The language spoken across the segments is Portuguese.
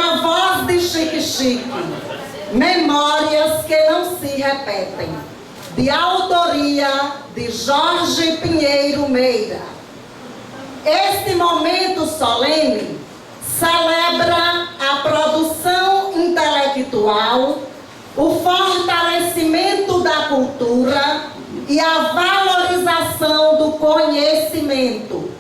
a voz de Chique-Chique, Memórias que não se repetem, de autoria de Jorge Pinheiro Meira. Este momento solene celebra a produção intelectual, o fortalecimento da cultura e a valorização do conhecimento.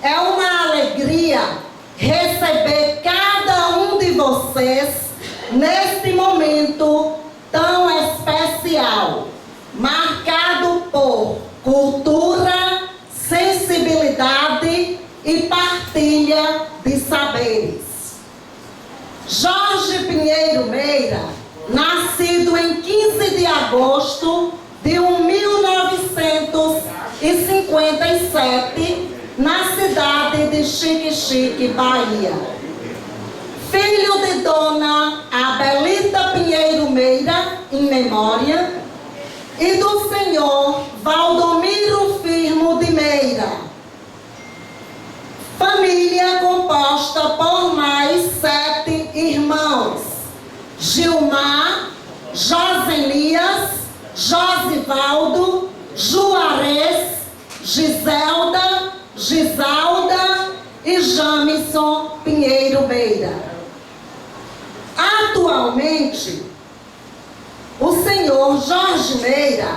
É uma alegria receber cada um de vocês neste momento tão especial, marcado por cultura, sensibilidade e partilha de saberes. Jorge Pinheiro Meira, nascido em 15 de agosto de 1957, na cidade de Chique-Chique, Bahia. Filho de Dona Abelita Pinheiro Meira, em memória, e do senhor Valdomiro Firmo de Meira. Família composta por mais 7 irmãos: Gilmar, Joselias, Josivaldo, Juarez, Giselda, Gisalda e Jamison Pinheiro Meira. Atualmente, o senhor Jorge Meira,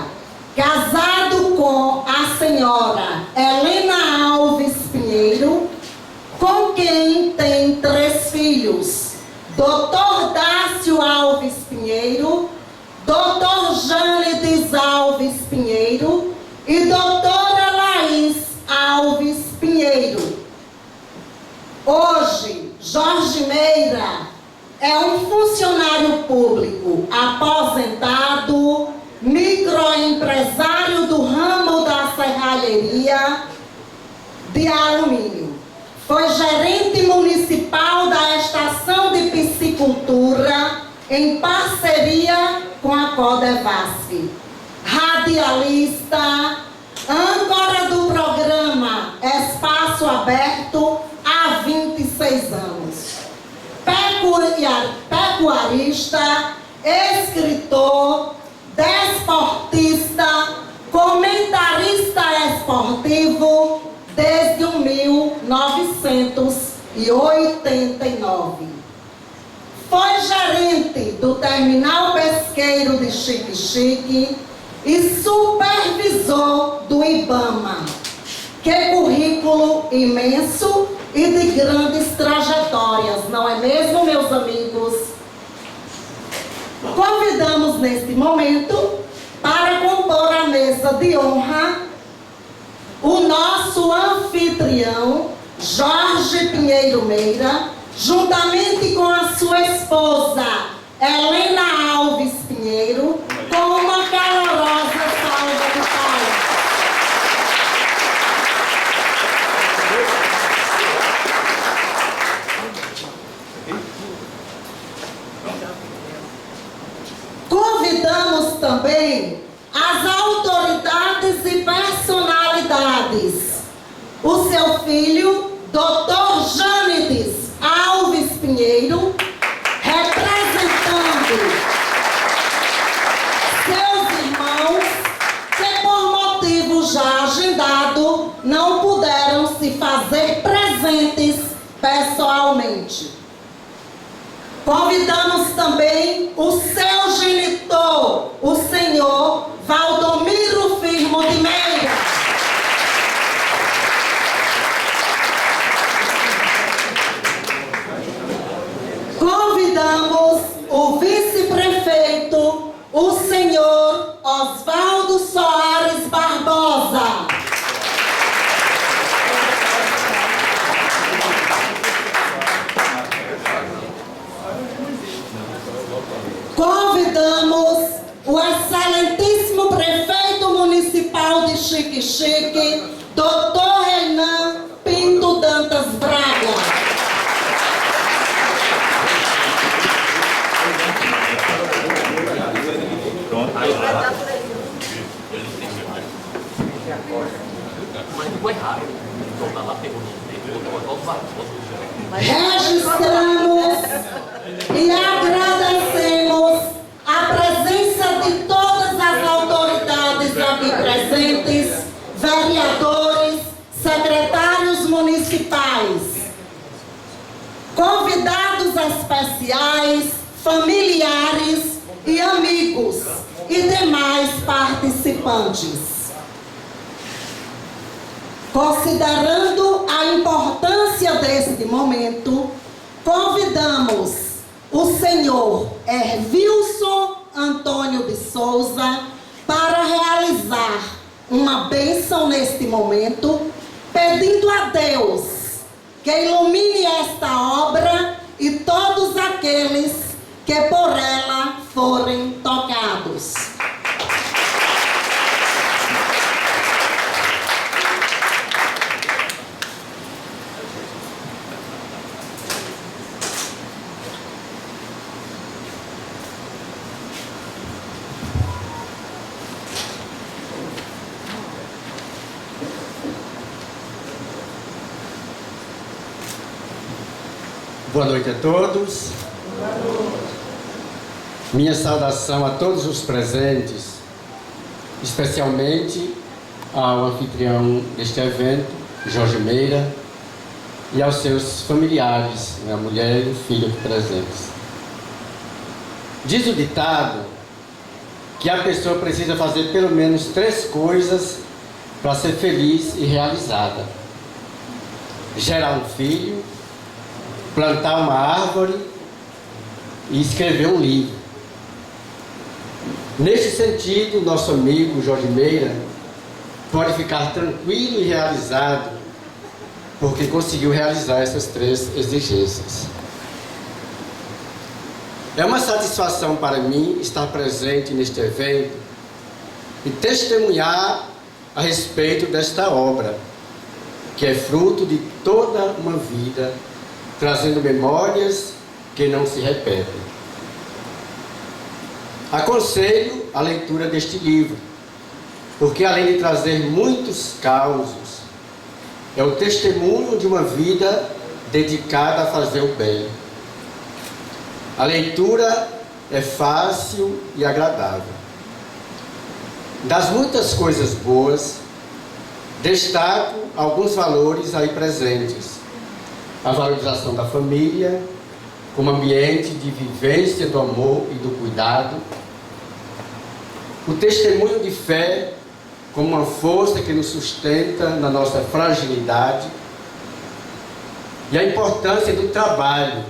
casado com a senhora Helena Alves Pinheiro, com quem tem 3 filhos: Dr. Dácio Alves Pinheiro, Dr. Jânides Alves Pinheiro e doutora Laís Alves Pinheiro. Hoje, Jorge Meira é um funcionário público aposentado, microempresário do ramo da serralheria de alumínio. Foi gerente municipal da Estação de Piscicultura em parceria com a Codevasf. Radialista, âncora do programa Espaço Aberto há 26 anos. Pecuarista, escritor, desportista, comentarista esportivo desde 1989. Foi gerente do Terminal Pesqueiro de Chique-Chique e supervisor do IBAMA. Que currículo imenso e de grandes trajetórias, não é mesmo, meus amigos? Convidamos neste momento para compor a mesa de honra o nosso anfitrião, Jorge Pinheiro Meira, juntamente com a sua esposa, Helena Alves Pinheiro, com uma calorosa salva de palmas. Convidamos também as autoridades e personalidades. O seu filho, Dr. Jânides Alves Pinheiro, representando seus irmãos que, por motivo já agendado, não puderam se fazer presentes pessoalmente. Convidamos também o seu genitor, o senhor Valdomiro Firmo de Meira. Convidamos o vice-prefeito, o senhor Osvaldo Soares Barbosa. Convidamos o excelentíssimo prefeito municipal de Chique-Chique, Dr. Renan Pinto Dantas Braga. Registramos especiais, familiares e amigos e demais participantes. Considerando a importância deste momento, convidamos o senhor Ervilson Antônio de Souza para realizar uma bênção neste momento, pedindo a Deus que ilumine esta obra e todos aqueles que por ela forem tocados. Boa noite a todos. Minha saudação a todos os presentes, especialmente ao anfitrião deste evento, Jorge Meira, e aos seus familiares, a mulher e o filho aqui presentes. Diz o ditado que a pessoa precisa fazer pelo menos 3 coisas para ser feliz e realizada: gerar um filho, plantar uma árvore e escrever um livro. Neste sentido, nosso amigo Jorge Meira pode ficar tranquilo e realizado, porque conseguiu realizar essas 3 exigências. É uma satisfação para mim estar presente neste evento e testemunhar a respeito desta obra, que é fruto de toda uma vida, trazendo memórias que não se repetem. Aconselho a leitura deste livro, porque além de trazer muitos causos, é o testemunho de uma vida dedicada a fazer o bem. A leitura é fácil e agradável. Das muitas coisas boas, destaco alguns valores aí presentes: a valorização da família como ambiente de vivência do amor e do cuidado, o testemunho de fé como uma força que nos sustenta na nossa fragilidade, e a importância do trabalho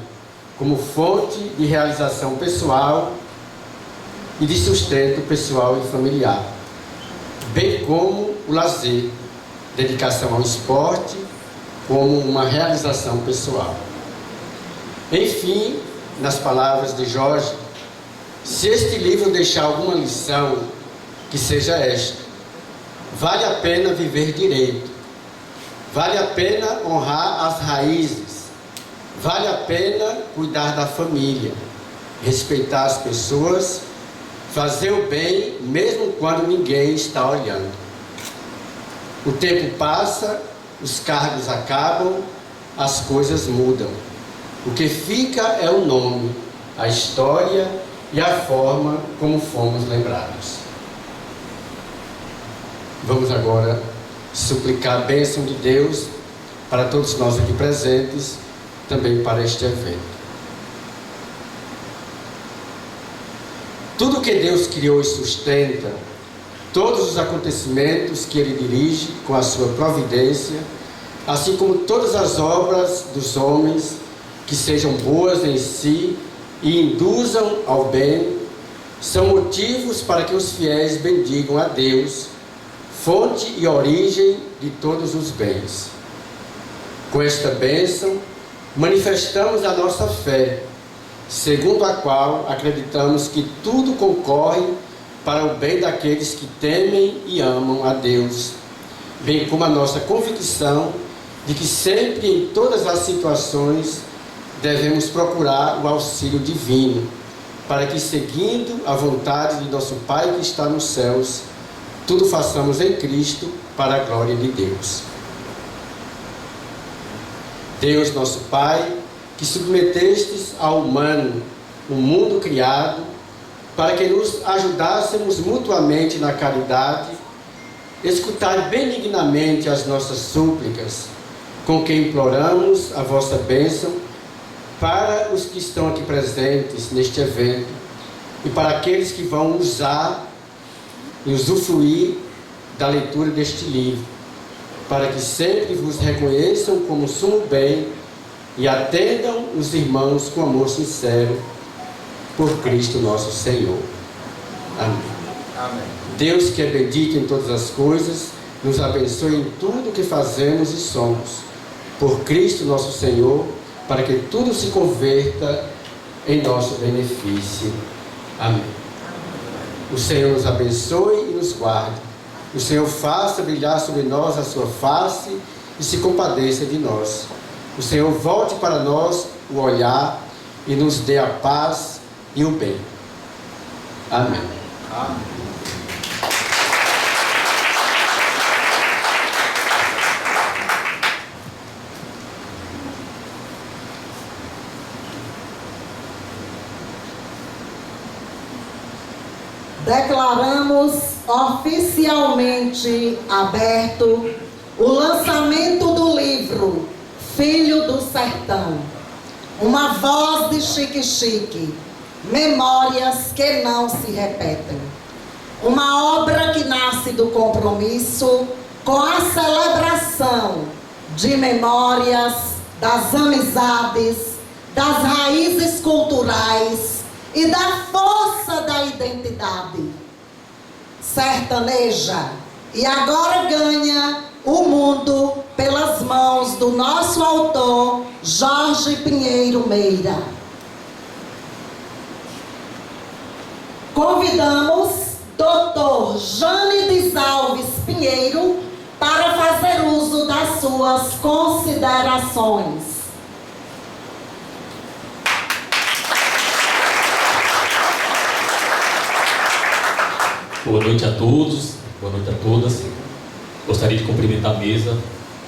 como fonte de realização pessoal e de sustento pessoal e familiar, bem como o lazer, dedicação ao esporte como uma realização pessoal. Enfim, nas palavras de Jorge, se este livro deixar alguma lição, que seja esta: vale a pena viver direito, vale a pena honrar as raízes, vale a pena cuidar da família, respeitar as pessoas, fazer o bem mesmo quando ninguém está olhando. O tempo passa, os cargos acabam, as coisas mudam. O que fica é o nome, a história e a forma como fomos lembrados. Vamos agora suplicar a bênção de Deus para todos nós aqui presentes, também para este evento. Tudo que Deus criou e sustenta, todos os acontecimentos que Ele dirige com a sua providência, assim como todas as obras dos homens, que sejam boas em si e induzam ao bem, são motivos para que os fiéis bendigam a Deus, fonte e origem de todos os bens. Com esta bênção, manifestamos a nossa fé, segundo a qual acreditamos que tudo concorre para o bem daqueles que temem e amam a Deus, bem como a nossa convicção de que sempre, em todas as situações, devemos procurar o auxílio divino, para que, seguindo a vontade de nosso Pai que está nos céus, tudo façamos em Cristo para a glória de Deus. Deus, nosso Pai, que submetestes ao humano o mundo criado, para que nos ajudássemos mutuamente na caridade, escutai benignamente as nossas súplicas, com que imploramos a vossa bênção, para os que estão aqui presentes neste evento e para aqueles que vão usar e usufruir da leitura deste livro, para que sempre vos reconheçam como sumo bem e atendam os irmãos com amor sincero por Cristo nosso Senhor. Amém. Amém. Deus, que é bendito em todas as coisas, nos abençoe em tudo que fazemos e somos, por Cristo nosso Senhor, para que tudo se converta em nosso benefício. Amém. O Senhor nos abençoe e nos guarde. O Senhor faça brilhar sobre nós a sua face e se compadeça de nós. O Senhor volte para nós o olhar e nos dê a paz e o bem. Amém. Amém. Declaramos oficialmente aberto o lançamento do livro Filho do Sertão, uma voz de Chique-Chique, memórias que não se repetem. Uma obra que nasce do compromisso com a celebração de memórias, das amizades, das raízes culturais e da força da identidade sertaneja, e agora ganha o mundo pelas mãos do nosso autor Jorge Pinheiro Meira. Convidamos Dr. Jânides Alves Pinheiro para fazer uso das suas considerações. Boa noite a todos, boa noite a todas. Gostaria de cumprimentar a mesa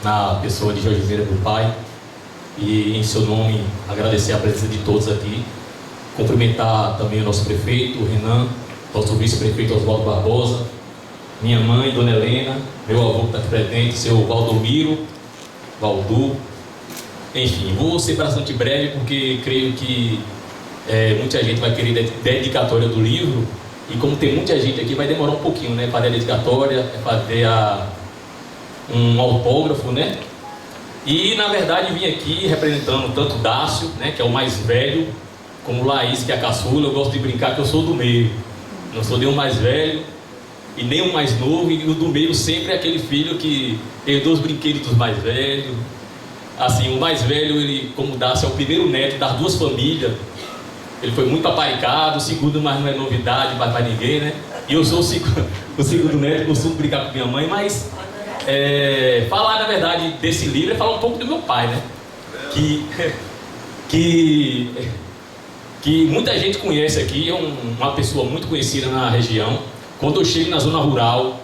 na pessoa de Jorge Meira, meu pai, e em seu nome agradecer a presença de todos aqui. Cumprimentar também o nosso prefeito, o Renan, nosso vice-prefeito Oswaldo Barbosa, minha mãe, Dona Helena, meu avô que está aqui presente, seu Valdomiro, Valdu. Enfim, vou ser bastante breve porque creio que muita gente vai querer dedicatória do livro. E como tem muita gente aqui, vai demorar um pouquinho, né? Fazer a dedicatória, fazer um autógrafo, né? E, na verdade, vim aqui representando tanto Dácio, né? Que é o mais velho, como Laís, que é a caçula. Eu gosto de brincar que eu sou do meio. Não sou nem o mais velho e nem o mais novo. E o do meio sempre é aquele filho que herdou os brinquedos dos mais velhos. Assim, o mais velho, ele, como Dácio, é o primeiro neto das duas famílias. Ele foi muito paparicado, o segundo, mas não é novidade para ninguém, né? E eu sou o segundo neto, costumo brincar com minha mãe, mas falar, na verdade, desse livro é falar um pouco do meu pai, né? Que muita gente conhece aqui, é uma pessoa muito conhecida na região. Quando eu chego na zona rural,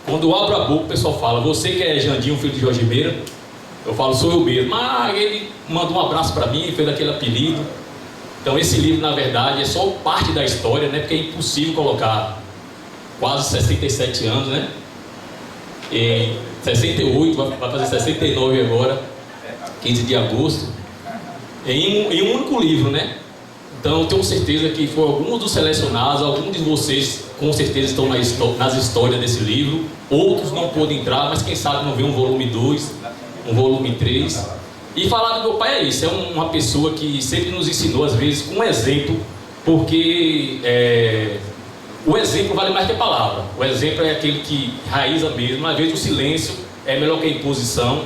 quando eu abro a boca, o pessoal fala: você que é Jandinho, filho de Jorge Meira? Eu falo: sou eu mesmo. Ah, ele mandou um abraço para mim, fez aquele apelido. Então esse livro, na verdade, é só parte da história, né? Porque é impossível colocar quase 67 anos, né? Em 68, vai fazer 69 agora, 15 de agosto, em um único livro, né? Então eu tenho certeza que foi alguns dos selecionados, alguns de vocês com certeza estão nas histórias desse livro, outros não podem entrar, mas quem sabe não vê um volume 2, um volume 3. E falar do meu pai é isso, é uma pessoa que sempre nos ensinou, às vezes, com um exemplo, porque o exemplo vale mais que a palavra. O exemplo é aquele que raiza mesmo, às vezes o silêncio é melhor que a imposição.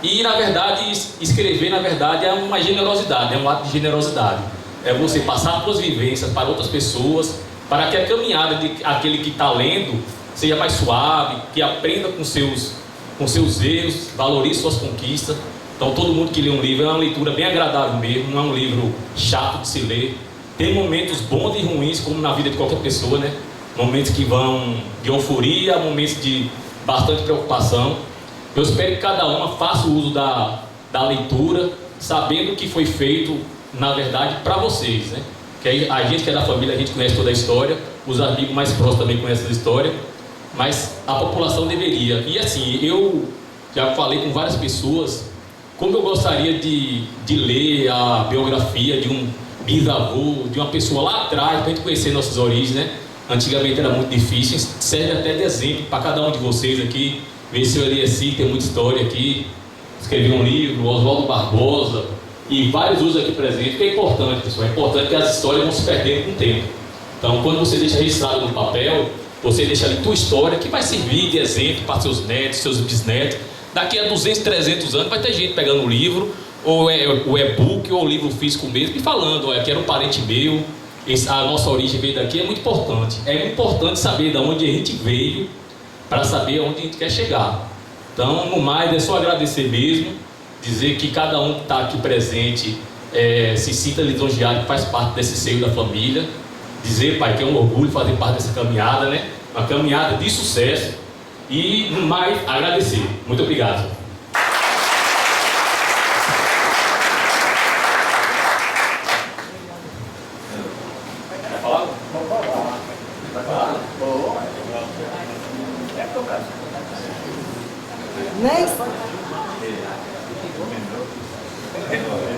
E, na verdade, escrever, na verdade, é uma generosidade, é um ato de generosidade. É você passar suas vivências para outras pessoas, para que a caminhada daquele que está lendo seja mais suave, que aprenda com seus erros, valorize suas conquistas. Então todo mundo que lê um livro é uma leitura bem agradável mesmo, não é um livro chato de se ler. Tem momentos bons e ruins, como na vida de qualquer pessoa, né? Momentos que vão de euforia, momentos de bastante preocupação. Eu espero que cada uma faça o uso da leitura, sabendo que foi feito, na verdade, para vocês, né? Que aí, a gente que é da família, a gente conhece toda a história, os amigos mais próximos também conhecem a história, mas a população deveria. E assim, eu já falei com várias pessoas como eu gostaria de ler a biografia de um bisavô, de uma pessoa lá atrás, para a gente conhecer nossas origens, né? Antigamente era muito difícil, serve até de exemplo para cada um de vocês aqui. Ver se eu li assim, tem muita história aqui. Escrevi um livro, Oswaldo Barbosa e vários outros aqui presentes, que é importante, pessoal. É importante que as histórias vão se perdendo com o tempo. Então, quando você deixa registrado no papel, você deixa ali tua história, que vai servir de exemplo para seus netos, seus bisnetos. Daqui a 200, 300 anos vai ter gente pegando o livro, ou o e-book, ou o livro físico mesmo, e falando, que era um parente meu, a nossa origem veio daqui. É muito importante. É importante saber de onde a gente veio, para saber onde a gente quer chegar. Então, no mais, é só agradecer mesmo, dizer que cada um que está aqui presente se sinta lisonjeado, que faz parte desse seio da família. Dizer, pai, que é um orgulho fazer parte dessa caminhada, né? Uma caminhada de sucesso. E, no mais, agradecer. Muito obrigado.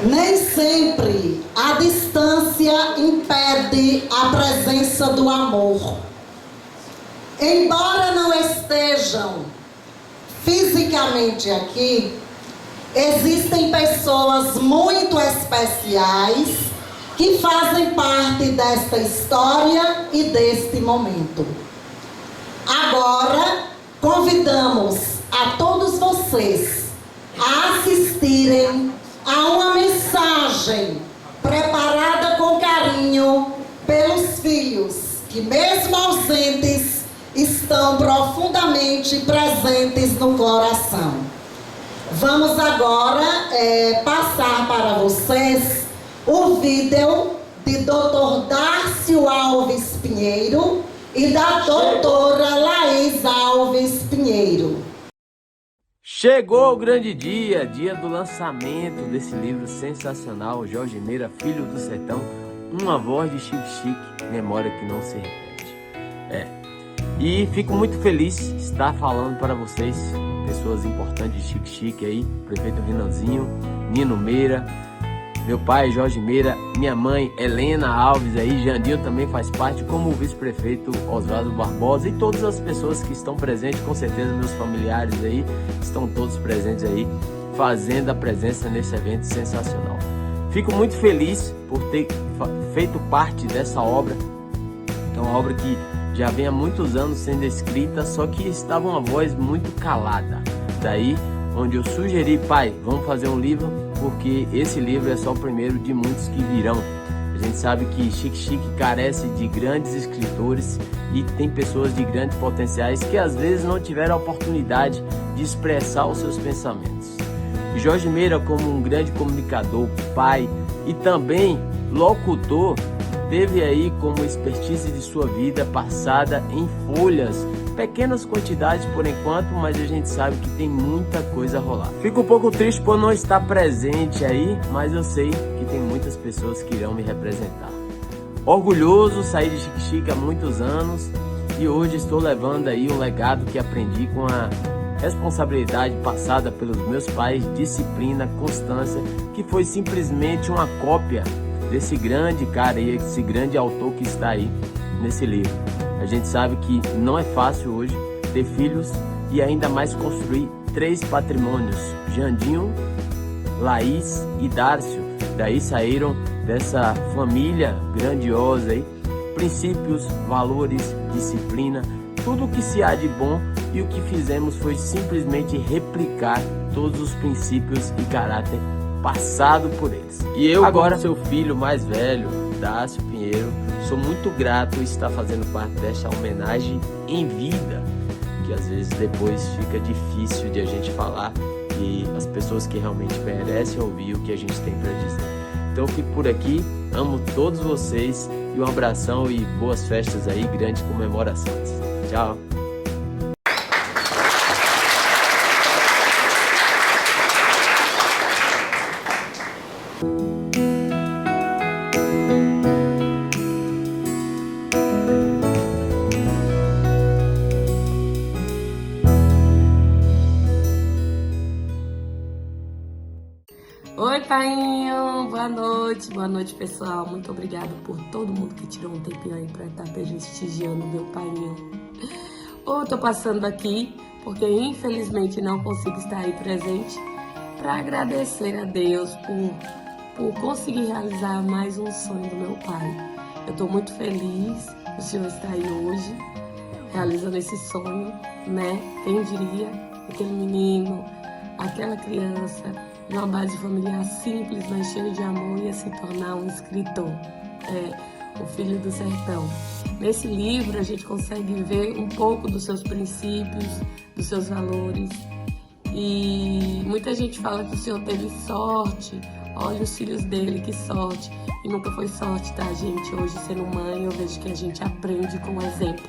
Nem sempre a distância impede a presença do amor. Embora não estejam fisicamente aqui, existem pessoas muito especiais que fazem parte desta história e deste momento. Agora, convidamos a todos vocês a assistirem a uma mensagem preparada com carinho pelos filhos que, mesmo ausentes, estão profundamente presentes no coração. Vamos agora passar para vocês o vídeo de Dr. Dárcio Alves Pinheiro e da doutora Laís Alves Pinheiro. Chegou o grande dia, dia do lançamento desse livro sensacional, Jorge Meira, Filho do Sertão, uma voz de Chique, memória que não se repete. E fico muito feliz de estar falando para vocês, pessoas importantes de Chique aí, prefeito Rinanzinho, Nino Meira, meu pai Jorge Meira, minha mãe Helena Alves aí, Jandinho também faz parte, como o vice-prefeito Oswaldo Barbosa e todas as pessoas que estão presentes, com certeza meus familiares aí, estão todos presentes aí, fazendo a presença nesse evento sensacional. Fico muito feliz por ter feito parte dessa obra, que é uma obra que já vem há muitos anos sendo escrita, só que estava uma voz muito calada. Daí, onde eu sugeri, pai, vamos fazer um livro, porque esse livro é só o primeiro de muitos que virão. A gente sabe que Chique carece de grandes escritores e tem pessoas de grandes potenciais que às vezes não tiveram a oportunidade de expressar os seus pensamentos. E Jorge Meira, como um grande comunicador, pai e também locutor, teve aí como expertise de sua vida passada em folhas, pequenas quantidades por enquanto, mas a gente sabe que tem muita coisa a rolar. Fico um pouco triste por não estar presente aí, mas eu sei que tem muitas pessoas que irão me representar. Orgulhoso, saí de Chique há muitos anos e hoje estou levando aí um legado que aprendi com a responsabilidade passada pelos meus pais, disciplina, constância, que foi simplesmente uma cópia desse grande cara aí, esse grande autor que está aí nesse livro. A gente sabe que não é fácil hoje ter filhos e ainda mais construir 3 patrimônios, Jandinho, Laís e Dárcio. Daí saíram dessa família grandiosa aí, princípios, valores, disciplina, tudo o que se há de bom, e o que fizemos foi simplesmente replicar todos os princípios e caráter passado por eles. E eu, agora seu filho mais velho, Dárcio Pinheiro, sou muito grato em estar fazendo parte desta homenagem em vida, que às vezes depois fica difícil de a gente falar, e as pessoas que realmente merecem ouvir o que a gente tem para dizer. Então eu fico por aqui, amo todos vocês e um abração e boas festas aí, grandes comemorações. Tchau! noite, pessoal. Muito obrigada por todo mundo que tirou um tempinho aí para estar prestigiando meu paiinho. Eu tô passando aqui porque infelizmente não consigo estar aí presente para agradecer a Deus por conseguir realizar mais um sonho do meu pai. Eu tô muito feliz que o senhor está aí hoje realizando esse sonho, né? Quem diria, aquele menino, aquela criança, de uma base familiar simples, mas cheia de amor, ia se tornar um escritor, o Filho do Sertão. Nesse livro a gente consegue ver um pouco dos seus princípios, dos seus valores, e muita gente fala que o senhor teve sorte, olha os filhos dele, que sorte, e nunca foi sorte, tá, gente? Hoje, sendo mãe, eu vejo que a gente aprende com o exemplo,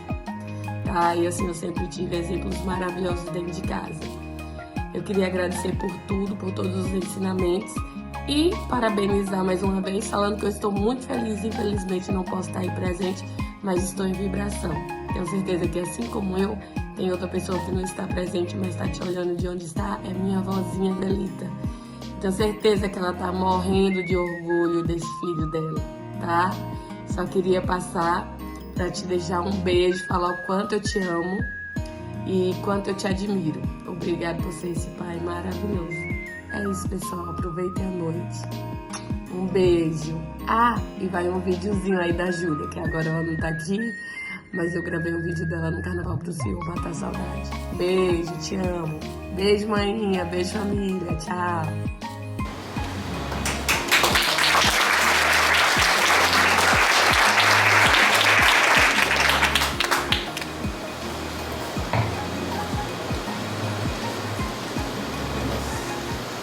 tá? E assim, eu sempre tive exemplos maravilhosos dentro de casa. Eu queria agradecer por tudo, por todos os ensinamentos e parabenizar mais uma vez, falando que eu estou muito feliz. Infelizmente não posso estar aí presente, mas estou em vibração. Tenho certeza que, assim como eu, tem outra pessoa que não está presente, mas está te olhando de onde está, é minha vozinha Belita. Tenho certeza que ela está morrendo de orgulho desse filho dela, tá? Só queria passar para te deixar um beijo, falar o quanto eu te amo e quanto eu te admiro. Obrigada por ser esse pai maravilhoso. É isso, pessoal. Aproveitem a noite. Um beijo. E vai um videozinho aí da Júlia, que agora ela não tá aqui, mas eu gravei um vídeo dela no Carnaval pro senhor, matar saudade. Beijo, te amo. Beijo, maninha. Beijo, família. Tchau.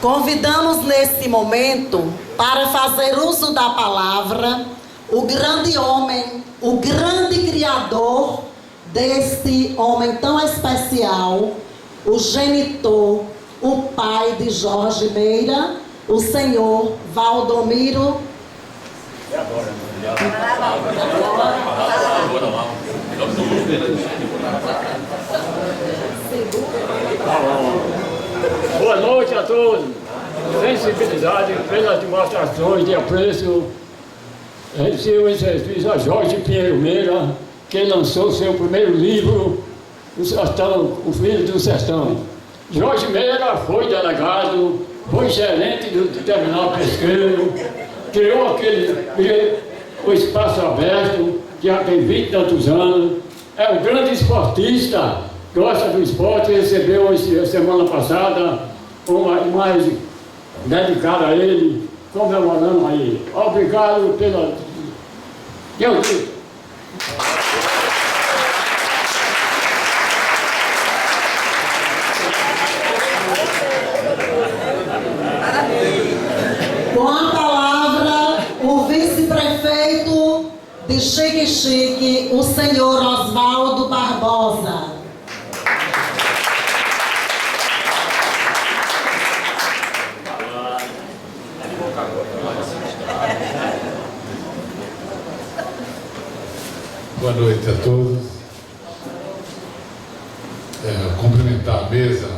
Convidamos nesse momento para fazer uso da palavra o grande homem, o grande criador desse homem tão especial, o genitor, o pai de Jorge Meira, o senhor Valdomiro. Boa noite a todos. Sensibilidade pelas demonstrações de apreço. Recebo em serviço a Jorge Pinheiro Meira, que lançou seu primeiro livro, O Sertão, o Filho do Sertão. Jorge Meira foi delegado, foi gerente do terminal pesqueiro, criou o espaço aberto, que já tem 20 e tantos anos, é um grande esportista, gosta do esporte, recebeu semana passada uma imagem dedicada a ele, comemorando a ele. Obrigado pela... Eu digo. Com a palavra, o vice-prefeito de Xique-Xique, o senhor Osvaldo Barbosa. Boa noite a todos. Cumprimentar a mesa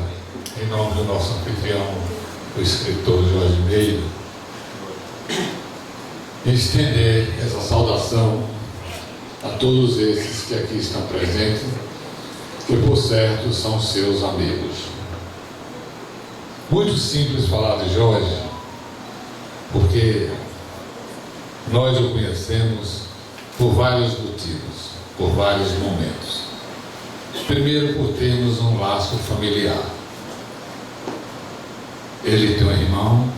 em nome do nosso anfitrião, o escritor Jorge Meira, e estender essa saudação a todos esses que aqui estão presentes, que por certo são seus amigos. Muito simples falar de Jorge, porque nós o conhecemos por vários motivos, por vários momentos. Primeiro, por termos um laço familiar. Ele tem um irmão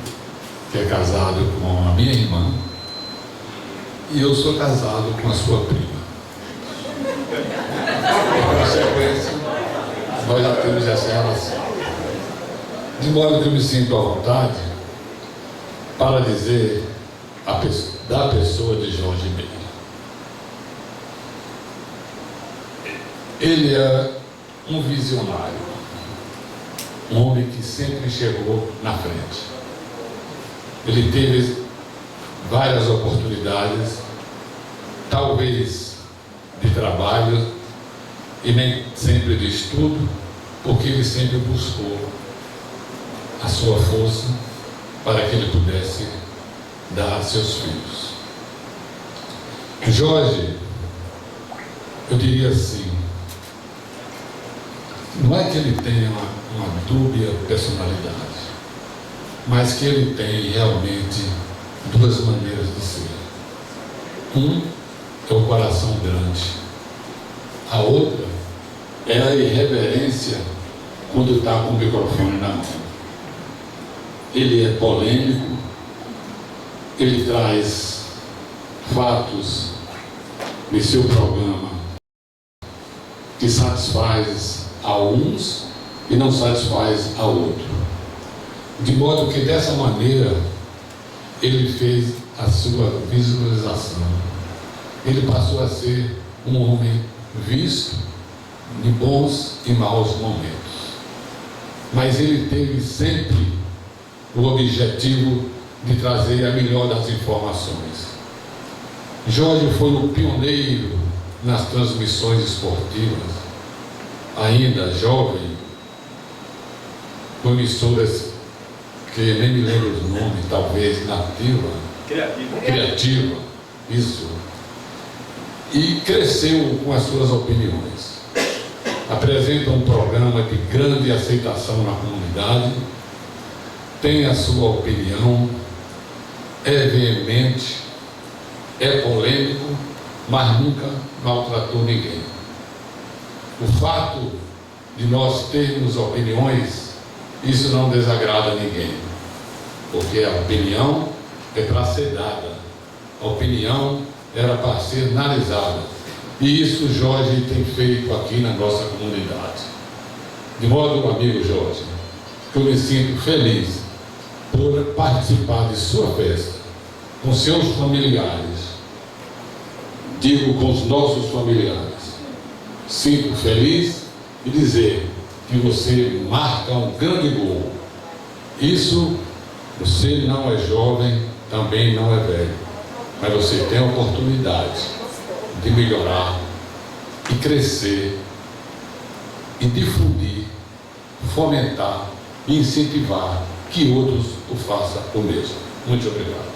que é casado com a minha irmã e eu sou casado com a sua prima. Em consequência, nós já temos essa relação. De modo que eu me sinto à vontade para dizer da pessoa de Jorge Meira. Ele é um visionário, um homem que sempre chegou na frente. Ele teve várias oportunidades, talvez de trabalho e nem sempre de estudo, porque ele sempre buscou a sua força para que ele pudesse dá a seus filhos. Jorge, eu diria assim, não é que ele tenha uma dúbia personalidade, mas que ele tem realmente duas maneiras de ser. É o coração grande. A outra é a irreverência quando está com o microfone na mão. Ele é polêmico, ele traz fatos de seu programa que satisfaz a uns e não satisfaz a outro. De modo que dessa maneira ele fez a sua visualização. Ele passou a ser um homem visto de bons e maus momentos. Mas ele teve sempre o objetivo de trazer a melhor das informações. Jorge foi o pioneiro nas transmissões esportivas, ainda jovem, com emissoras que nem me lembro os nomes, talvez Criativa, isso. E cresceu com as suas opiniões. Apresenta um programa de grande aceitação na comunidade, tem a sua opinião, é veemente, é polêmico, mas nunca maltratou ninguém. O fato de nós termos opiniões, isso não desagrada ninguém, porque a opinião é para ser dada, a opinião era para ser analisada, e isso Jorge tem feito aqui na nossa comunidade. De modo, amigo Jorge, que eu me sinto feliz por participar de sua festa com seus familiares, digo com os nossos familiares. Sinto feliz e dizer que você marca um grande gol. Isso, você não é jovem, também não é velho, mas você tem a oportunidade de melhorar e crescer e difundir, fomentar e incentivar que outros o façam o mesmo. Muito obrigado.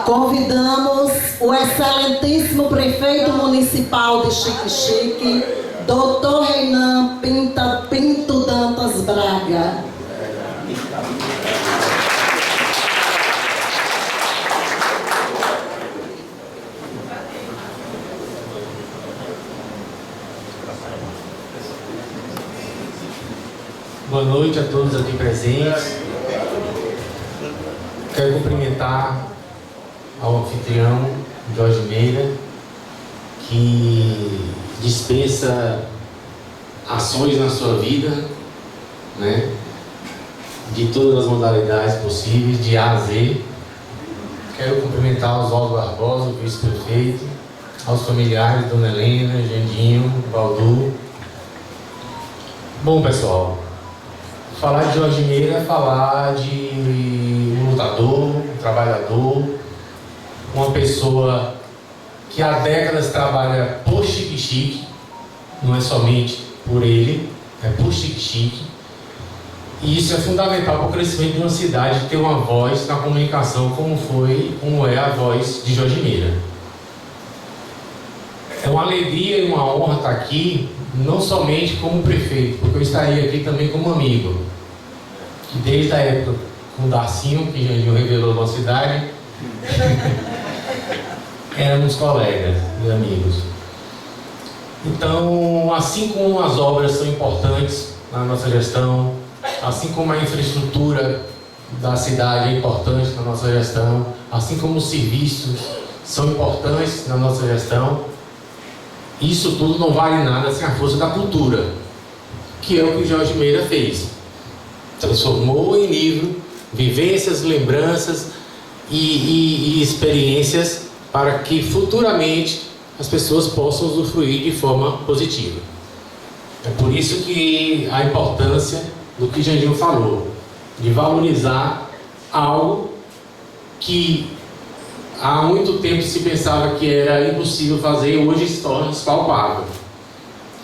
Convidamos o excelentíssimo prefeito municipal de Xique-Xique, Dr. Renan Pinto Dantas Braga. Boa noite a todos aqui presentes. Quero cumprimentar ao anfitrião Jorge Meira, que dispensa ações na sua vida, né, de todas as modalidades possíveis, de A a Z. Quero cumprimentar o Oswaldo Barbosa, o vice-prefeito, aos familiares, Dona Helena, Jandinho, Valdu. Bom, pessoal, falar de Jorge Meira é falar de um lutador, um trabalhador, uma pessoa que há décadas trabalha por Xique-Xique, não é somente por ele, é por Xique-Xique. E isso é fundamental para o crescimento de uma cidade, ter uma voz na comunicação como é a voz de Jorge Meira. É uma alegria e uma honra estar aqui, não somente como prefeito, porque eu estaria aqui também como amigo. Que desde a época com o Darcinho, que já revelou a nossa idade, éramos colegas e amigos. Então, assim como as obras são importantes na nossa gestão, assim como a infraestrutura da cidade é importante na nossa gestão, assim como os serviços são importantes na nossa gestão, isso tudo não vale nada sem a força da cultura, que é o que o Jorge Meira fez. Transformou em livro vivências, lembranças e experiências para que futuramente as pessoas possam usufruir de forma positiva. É por isso que a importância do que Jandinho falou, de valorizar algo que há muito tempo se pensava que era impossível fazer, hoje se torna palpável.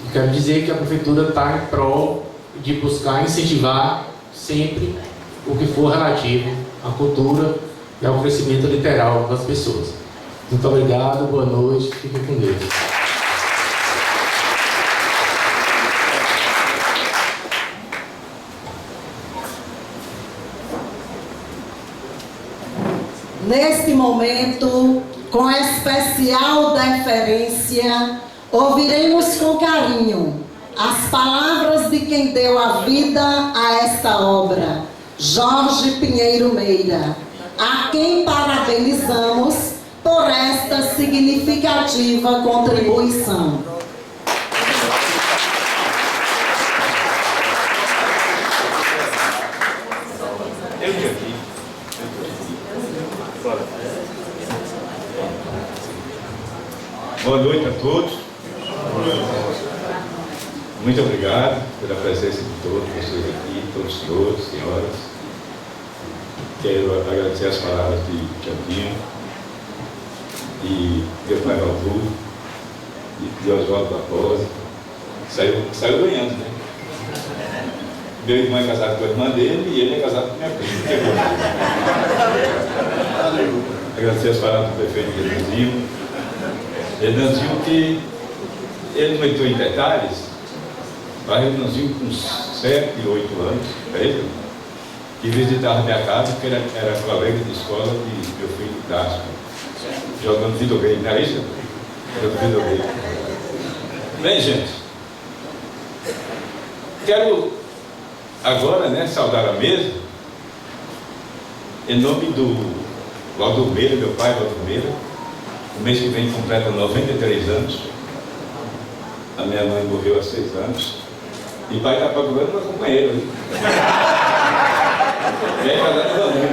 Eu quero dizer que a prefeitura está em prol de buscar incentivar sempre o que for relativo à cultura e ao crescimento literal das pessoas. Muito obrigado, boa noite, fiquem com Deus. Neste momento, com especial deferência, ouviremos com carinho as palavras de quem deu a vida a esta obra, Jorge Pinheiro Meira, a quem parabenizamos por esta significativa contribuição. Boa noite a todos. Muito obrigado pela presença de todos vocês aqui, todos os senhores, senhoras. Quero agradecer as palavras de Jandinho e meu pai Valdur e de Oswaldo Barbosa. Saiu ganhando, né? Meu irmão é casado com a irmã dele e ele é casado com minha prima. Agradecer as palavras do prefeito Hernanzinho, que ele não entrou em detalhes, mas Hernanzinho com 7, 8 anos, que visitava minha casa, porque ele era colega de escola de meu filho Dácio, jogando videogame, não é isso? Jogando videogame. Bem, gente, quero agora, né, saudar a mesa, em nome do Valdur Meira, meu pai Valdur Meira. O mês que vem completa 93 anos. A minha mãe morreu há 6 anos. E o pai está procurando uma companheira. E aí, casado também.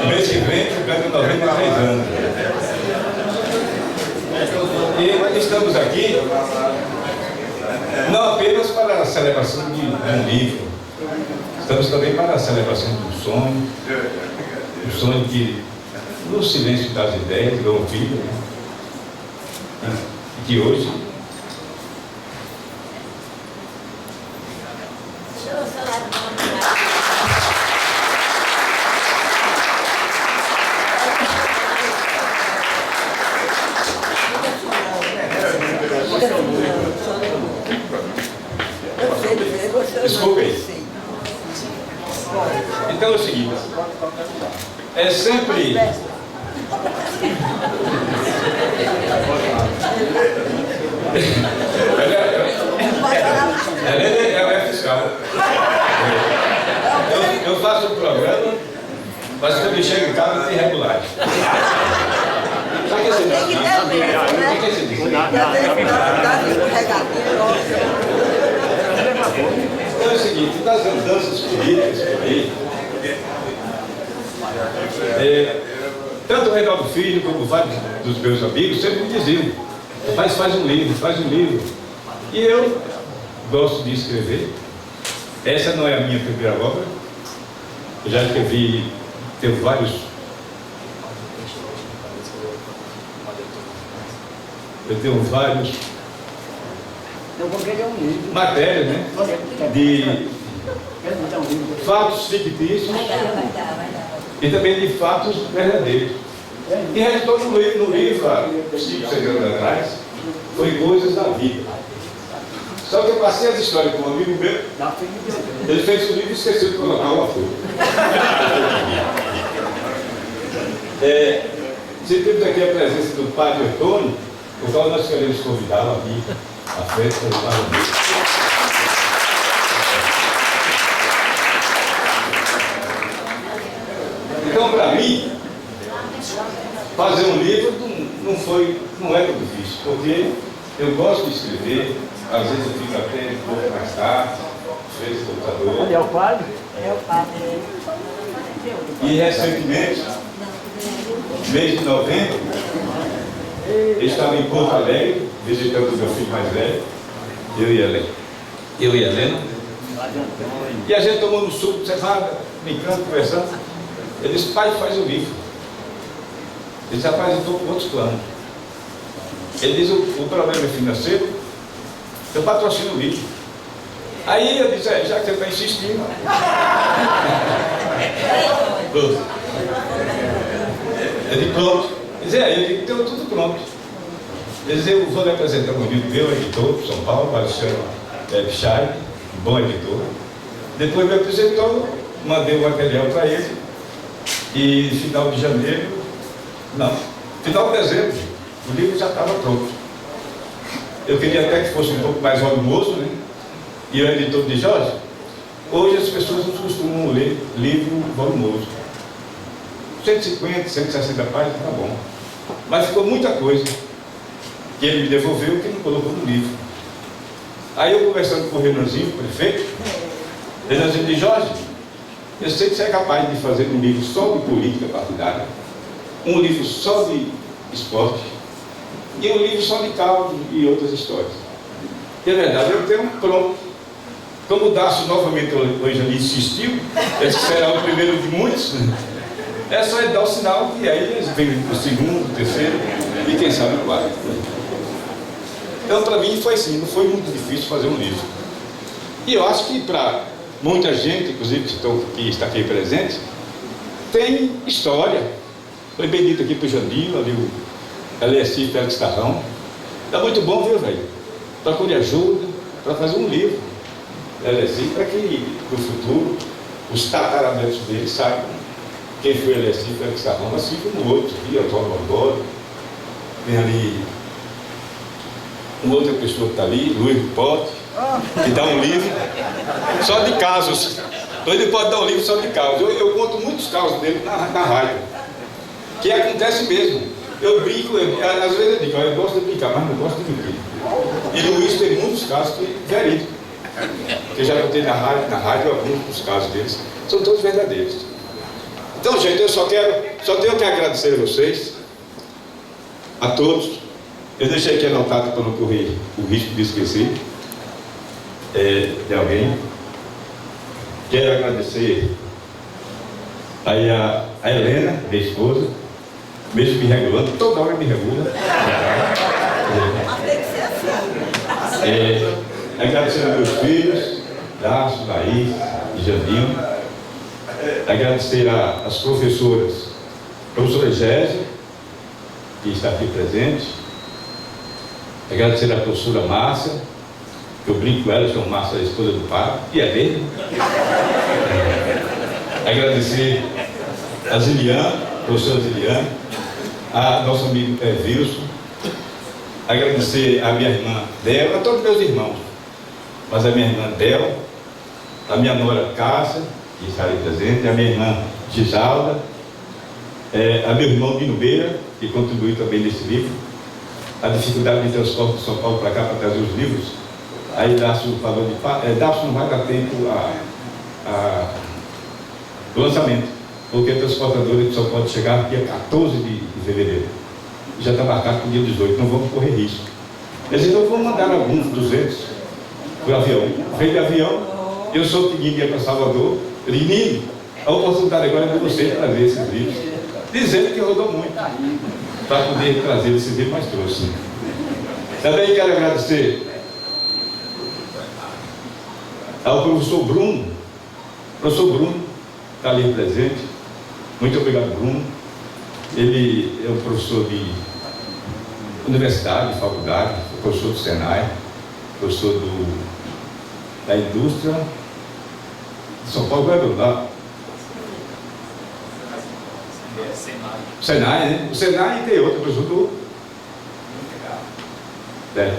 O mês que vem completa 93 anos. E estamos aqui não apenas para a celebração de um livro. Estamos também para a celebração do sonho que, no silêncio das ideias, dão vida, né? E que hoje desculpe aí. Então é o seguinte, é sempre ela é fiscal. Eu faço o programa, mas quando eu chego em casa não tem regulagem. Sabe o que você diz? O que você diz? Então é o seguinte, das andanças políticas por aí, tanto o Reinaldo Filho como vários dos meus amigos sempre me diziam: faz um livro. E eu gosto de escrever. Essa não é a minha primeira obra. Eu já escrevi, tenho vários. Eu tenho vários matérias, né? De fatos fictícios e também de fatos verdadeiros. E resultou no livro, há 5, 6 anos atrás, foi Coisas da Vida. Só que eu passei as histórias com um amigo meu, ele fez o livro e esqueceu de colocar uma folha. Se temos aqui a presença do padre Antônio, o qual nós queremos convidá-lo aqui à frente para o parlamento. Então, para mim, fazer um livro não é muito difícil, porque eu gosto de escrever, às vezes eu fico até um pouco mais tarde, fez o computador. Onde é o padre? É o padre. E recentemente, mês de novembro, eu estava em Porto Alegre, visitando o meu filho mais velho, eu e Helena. E a gente tomou um suco de cevada. brincando, conversando. Ele disse, pai, faz o livro. Ele disse, rapaz, eu estou com outros planos. Ele diz, o problema é financeiro, eu patrocino o livro. Aí eu disse, já que você está insistindo. Ele disse, pronto. Ele disse, eu digo, tenho tudo pronto. Ele disse, eu vou lhe apresentar um amigo meu, editor de São Paulo, Alexandre Pichai, bom editor. Depois me apresentou, mandei o material para ele. E final de janeiro, não, final de dezembro, o livro já estava pronto. Eu queria até que fosse um pouco mais volumoso, né? E o editor disse, Jorge, hoje as pessoas não costumam ler livro volumoso. 150, 160 páginas, tá bom. Mas ficou muita coisa que ele me devolveu que não colocou no livro. Aí eu conversando com o Renanzinho, o prefeito, Renanzinho disse, Jorge, eu sei que você é capaz de fazer um livro só de política partidária, um livro só de esporte, e um livro só de causa e outras histórias. E é verdade, eu tenho pronto. Como o Dácio novamente hoje ali insistiu, esse será o primeiro de muitos, é só ele dar o sinal e aí eles vêm o segundo, o terceiro e quem sabe o quarto. Então para mim foi assim, não foi muito difícil fazer um livro. E eu acho que para muita gente, inclusive que está aqui presente, tem história. Foi bem dito aqui para o Jandinho, ali o LSI Félix Tarrão. Está muito bom, viu, velho? Procure ajuda para fazer um livro. LSI, para que no futuro os tataranetos dele saibam quem foi o LSI Félix Tarrão, assim como outros, aqui, Antônio Gondoro, tem ali uma outra pessoa que está ali, Luiz Pote, que dá um livro só de casos. Luiz pode dar um livro só de casos. Eu conto muitos casos dele na rádio, que acontece mesmo. Eu brinco, às vezes eu digo, eu gosto de brincar, mas não gosto de mentir. E Luiz tem muitos casos que verídicos. Que eu já contei na rádio alguns dos casos deles, são todos verdadeiros. Então, gente, eu só tenho que agradecer a vocês, a todos. Eu deixei aqui anotado para não correr o risco de esquecer de alguém. Quero agradecer aí a Helena, minha esposa, mesmo me regulando, toda hora me regula. Agradecer aos meus filhos, Dácio, Laís e Jandinho. Agradecer às professoras, professora Gésia, que está aqui presente. Agradecer à professora Márcia, que eu brinco com ela, chamo Márcia, a esposa do pai, e é dele. Agradecer a Ziliane, professora Ziliane, a nosso amigo Wilson. Agradecer a minha irmã Del, a todos meus irmãos, mas a minha irmã Del, a minha nora Cássia, que está ali presente, a minha irmã Gisalda, a meu irmão Dino Beira, que contribuiu também nesse livro, a dificuldade de transporte de São Paulo para cá para trazer os livros. Aí Dácio falou Dácio não vai dar tempo do lançamento, porque a transportadora só pode chegar dia 14 de fevereiro. Já está marcado para o dia 18, não vamos correr risco. Eles então vão mandar alguns 200 por avião. Veio de avião, eu sou pedindo ir para Salvador. Eu disse, Nino, a oportunidade agora é de você trazer esses livros. Dizendo que rodou muito para poder trazer esses livros, mas trouxe. Também quero agradecer ao professor Bruno. O professor Bruno está ali presente. Muito obrigado, Bruno. Ele é um professor de universidade, de faculdade, professor do Senai, professor da indústria de São Paulo, lá. Senai, né? O Senai tem outro professor do...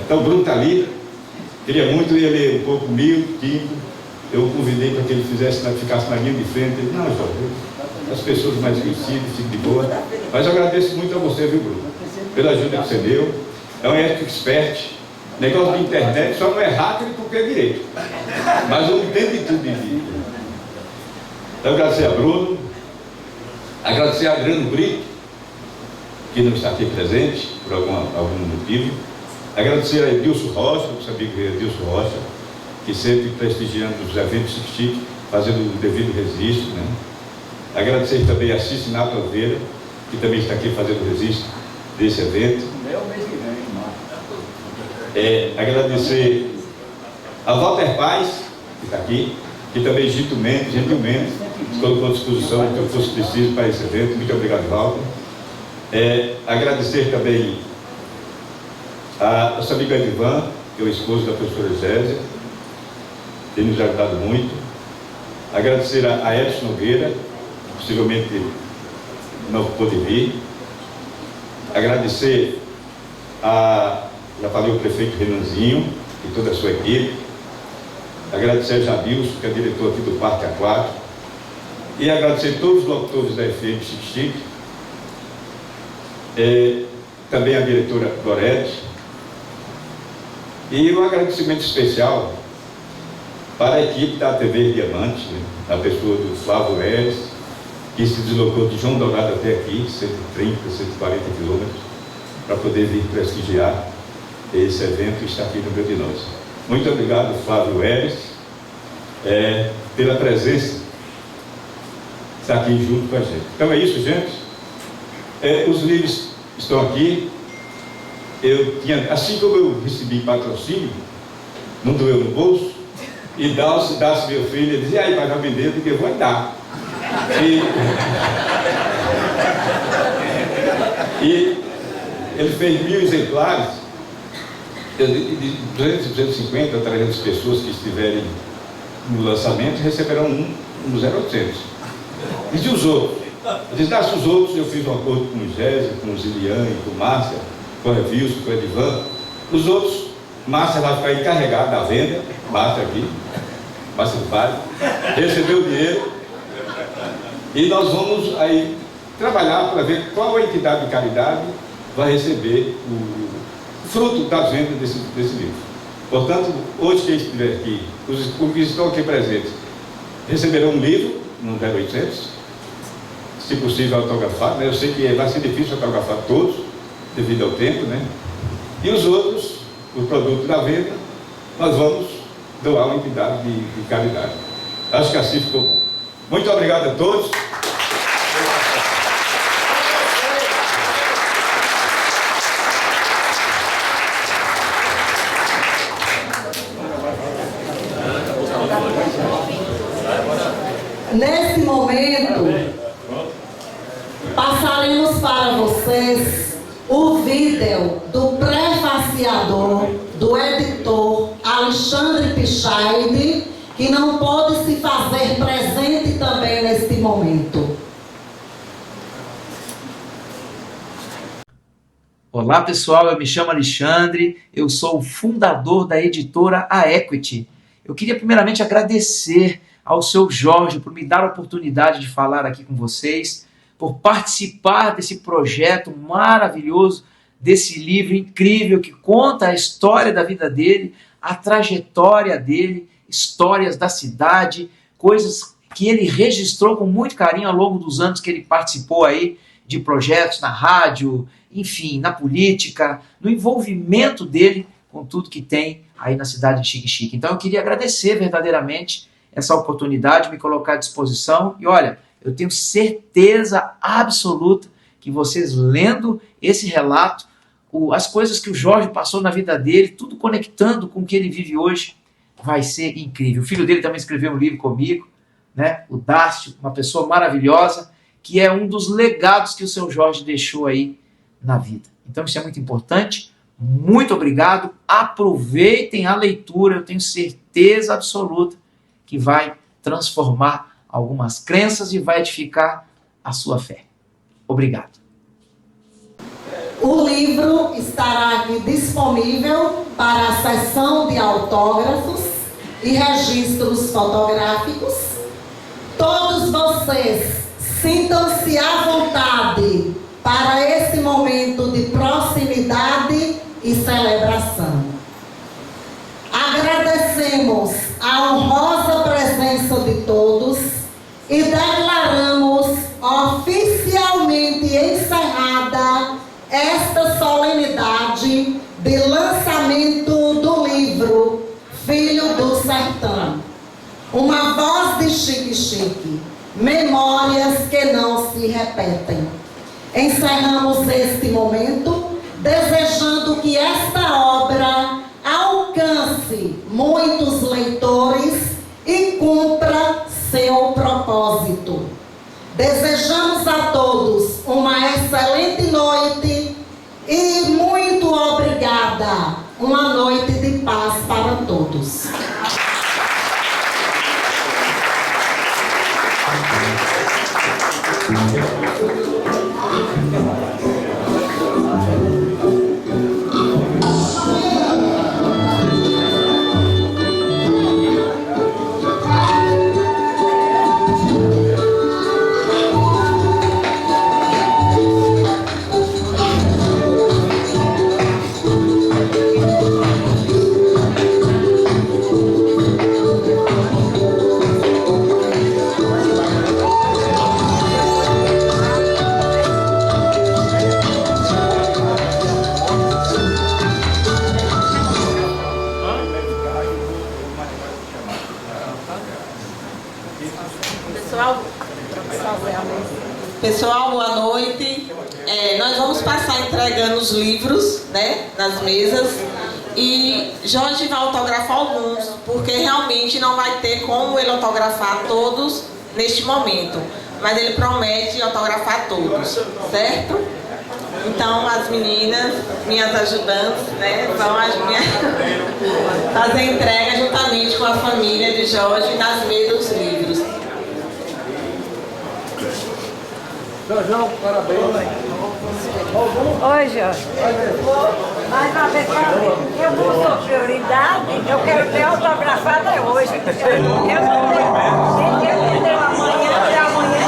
Então o Bruno está ali. Queria muito ele um pouco humilde, tímido. Eu o convidei para que ele ficasse na linha de frente. Ele, não, Jorge, as pessoas mais conhecidas, fique de boa. Mas eu agradeço muito a você, viu, Bruno? Pela ajuda que você deu. É um expert. Negócio de internet só não é hacker porque é direito. Mas eu entendo de tudo. Então, agradecer a Bruno. Agradecer a Adriano Brito, que não está aqui presente, por algum motivo. Agradecer a Edilson Rocha, eu sabia que era Edilson Rocha, que sempre prestigiando os eventos chique, fazendo o devido registro, né? Agradecer também a Cicinato Alveira, que também está aqui fazendo o registro desse evento. Agradecer a Walter Paz, que está aqui, que também gentilmente colocou à disposição do que eu fosse preciso para esse evento. Muito obrigado, Walter. Agradecer também a nossa amiga Ivan, que é o esposo da professora Gésia, tem nos ajudado muito. Agradecer a Edson Nogueira, que possivelmente não pôde vir. Agradecer já falei, o prefeito Renanzinho e toda a sua equipe. Agradecer a Jabilson, que é diretor aqui do Parque Aquático. E agradecer a todos os locutores da FM Chique Chique. Também a diretora Gorete. E um agradecimento especial para a equipe da TV Diamante, né? A pessoa do Flávio Eres, que se deslocou de João Dourado até aqui, 130, 140 quilômetros, para poder vir prestigiar esse evento que está aqui no meio de nós. Muito obrigado, Flávio Eres, pela presença, está aqui junto com a gente. Então é isso, gente. Os livros estão aqui. Assim como eu recebi patrocínio, não doeu no bolso, e dá-se meu filho, ele dizia, aí vai vender, porque eu vou dar. E ele fez 1000 exemplares, de 200, 250, 300 pessoas que estiverem no lançamento receberão um no 0800. E os outros? Ele disse, os outros eu fiz um acordo com o Gésia, com o Ziliane, com o Márcia, com o Evilson, com o Edivan. Os outros, Márcia vai ficar encarregada da venda, Márcia aqui, Márcia do Vale, recebeu o dinheiro, e nós vamos aí trabalhar para ver qual a entidade de caridade vai receber o fruto da venda desse livro. Portanto, hoje quem estiver aqui, os que estão aqui presentes, receberão um livro, no 0800, se possível autografado, né? Eu sei que vai ser difícil autografar todos, devido ao tempo, né? E os outros, o produto da venda, nós vamos doar uma entidade de caridade. Acho que assim ficou bom. Muito obrigado a todos. Nesse momento, passaremos para vocês o vídeo do prefaciador, do editor Alexandre Pichaide, que não pode se fazer presente também neste momento. Olá pessoal, eu me chamo Alexandre, eu sou o fundador da editora A Equity. Eu queria primeiramente agradecer ao seu Jorge por me dar a oportunidade de falar aqui com vocês, por participar desse projeto maravilhoso, desse livro incrível que conta a história da vida dele, a trajetória dele, histórias da cidade, coisas que ele registrou com muito carinho ao longo dos anos que ele participou aí de projetos na rádio, enfim, na política, no envolvimento dele com tudo que tem aí na cidade de Chique Chique. Então eu queria agradecer verdadeiramente essa oportunidade, me colocar à disposição. E olha, eu tenho certeza absoluta que vocês lendo esse relato, as coisas que o Jorge passou na vida dele, tudo conectando com o que ele vive hoje, vai ser incrível. O filho dele também escreveu um livro comigo, né? O Dácio, uma pessoa maravilhosa, que é um dos legados que o seu Jorge deixou aí na vida. Então isso é muito importante. Muito obrigado. Aproveitem a leitura, eu tenho certeza absoluta que vai transformar algumas crenças e vai edificar a sua fé. Obrigado. O livro estará aqui disponível para a sessão de autógrafos e registros fotográficos. Todos vocês sintam-se à vontade para esse momento de proximidade e celebração. Agradecemos a honrosa presença de todos e declaramos oficialmente encerrada esta solenidade de lançamento do livro Filho do Sertão. Uma voz de Memórias que não se repetem. Encerramos este momento desejando que esta obra alcance muitos leitores e cumpra seu propósito. Desejamos a todos uma excelente noite e muito obrigada. Uma noite de paz para todos. Pessoal, boa noite. Nós vamos passar entregando os livros, né, nas mesas, e Jorge vai autografar alguns, porque realmente não vai ter como ele autografar todos neste momento, mas ele promete autografar todos, certo? Então as meninas, minhas ajudantes, né, vão fazer entrega juntamente com a família de Jorge nas mesas dos livros. João, parabéns. Oi, Jorge. Mais uma vez, eu vou sua prioridade, eu quero ter autografado hoje. Eu deu amanhã, até amanhã.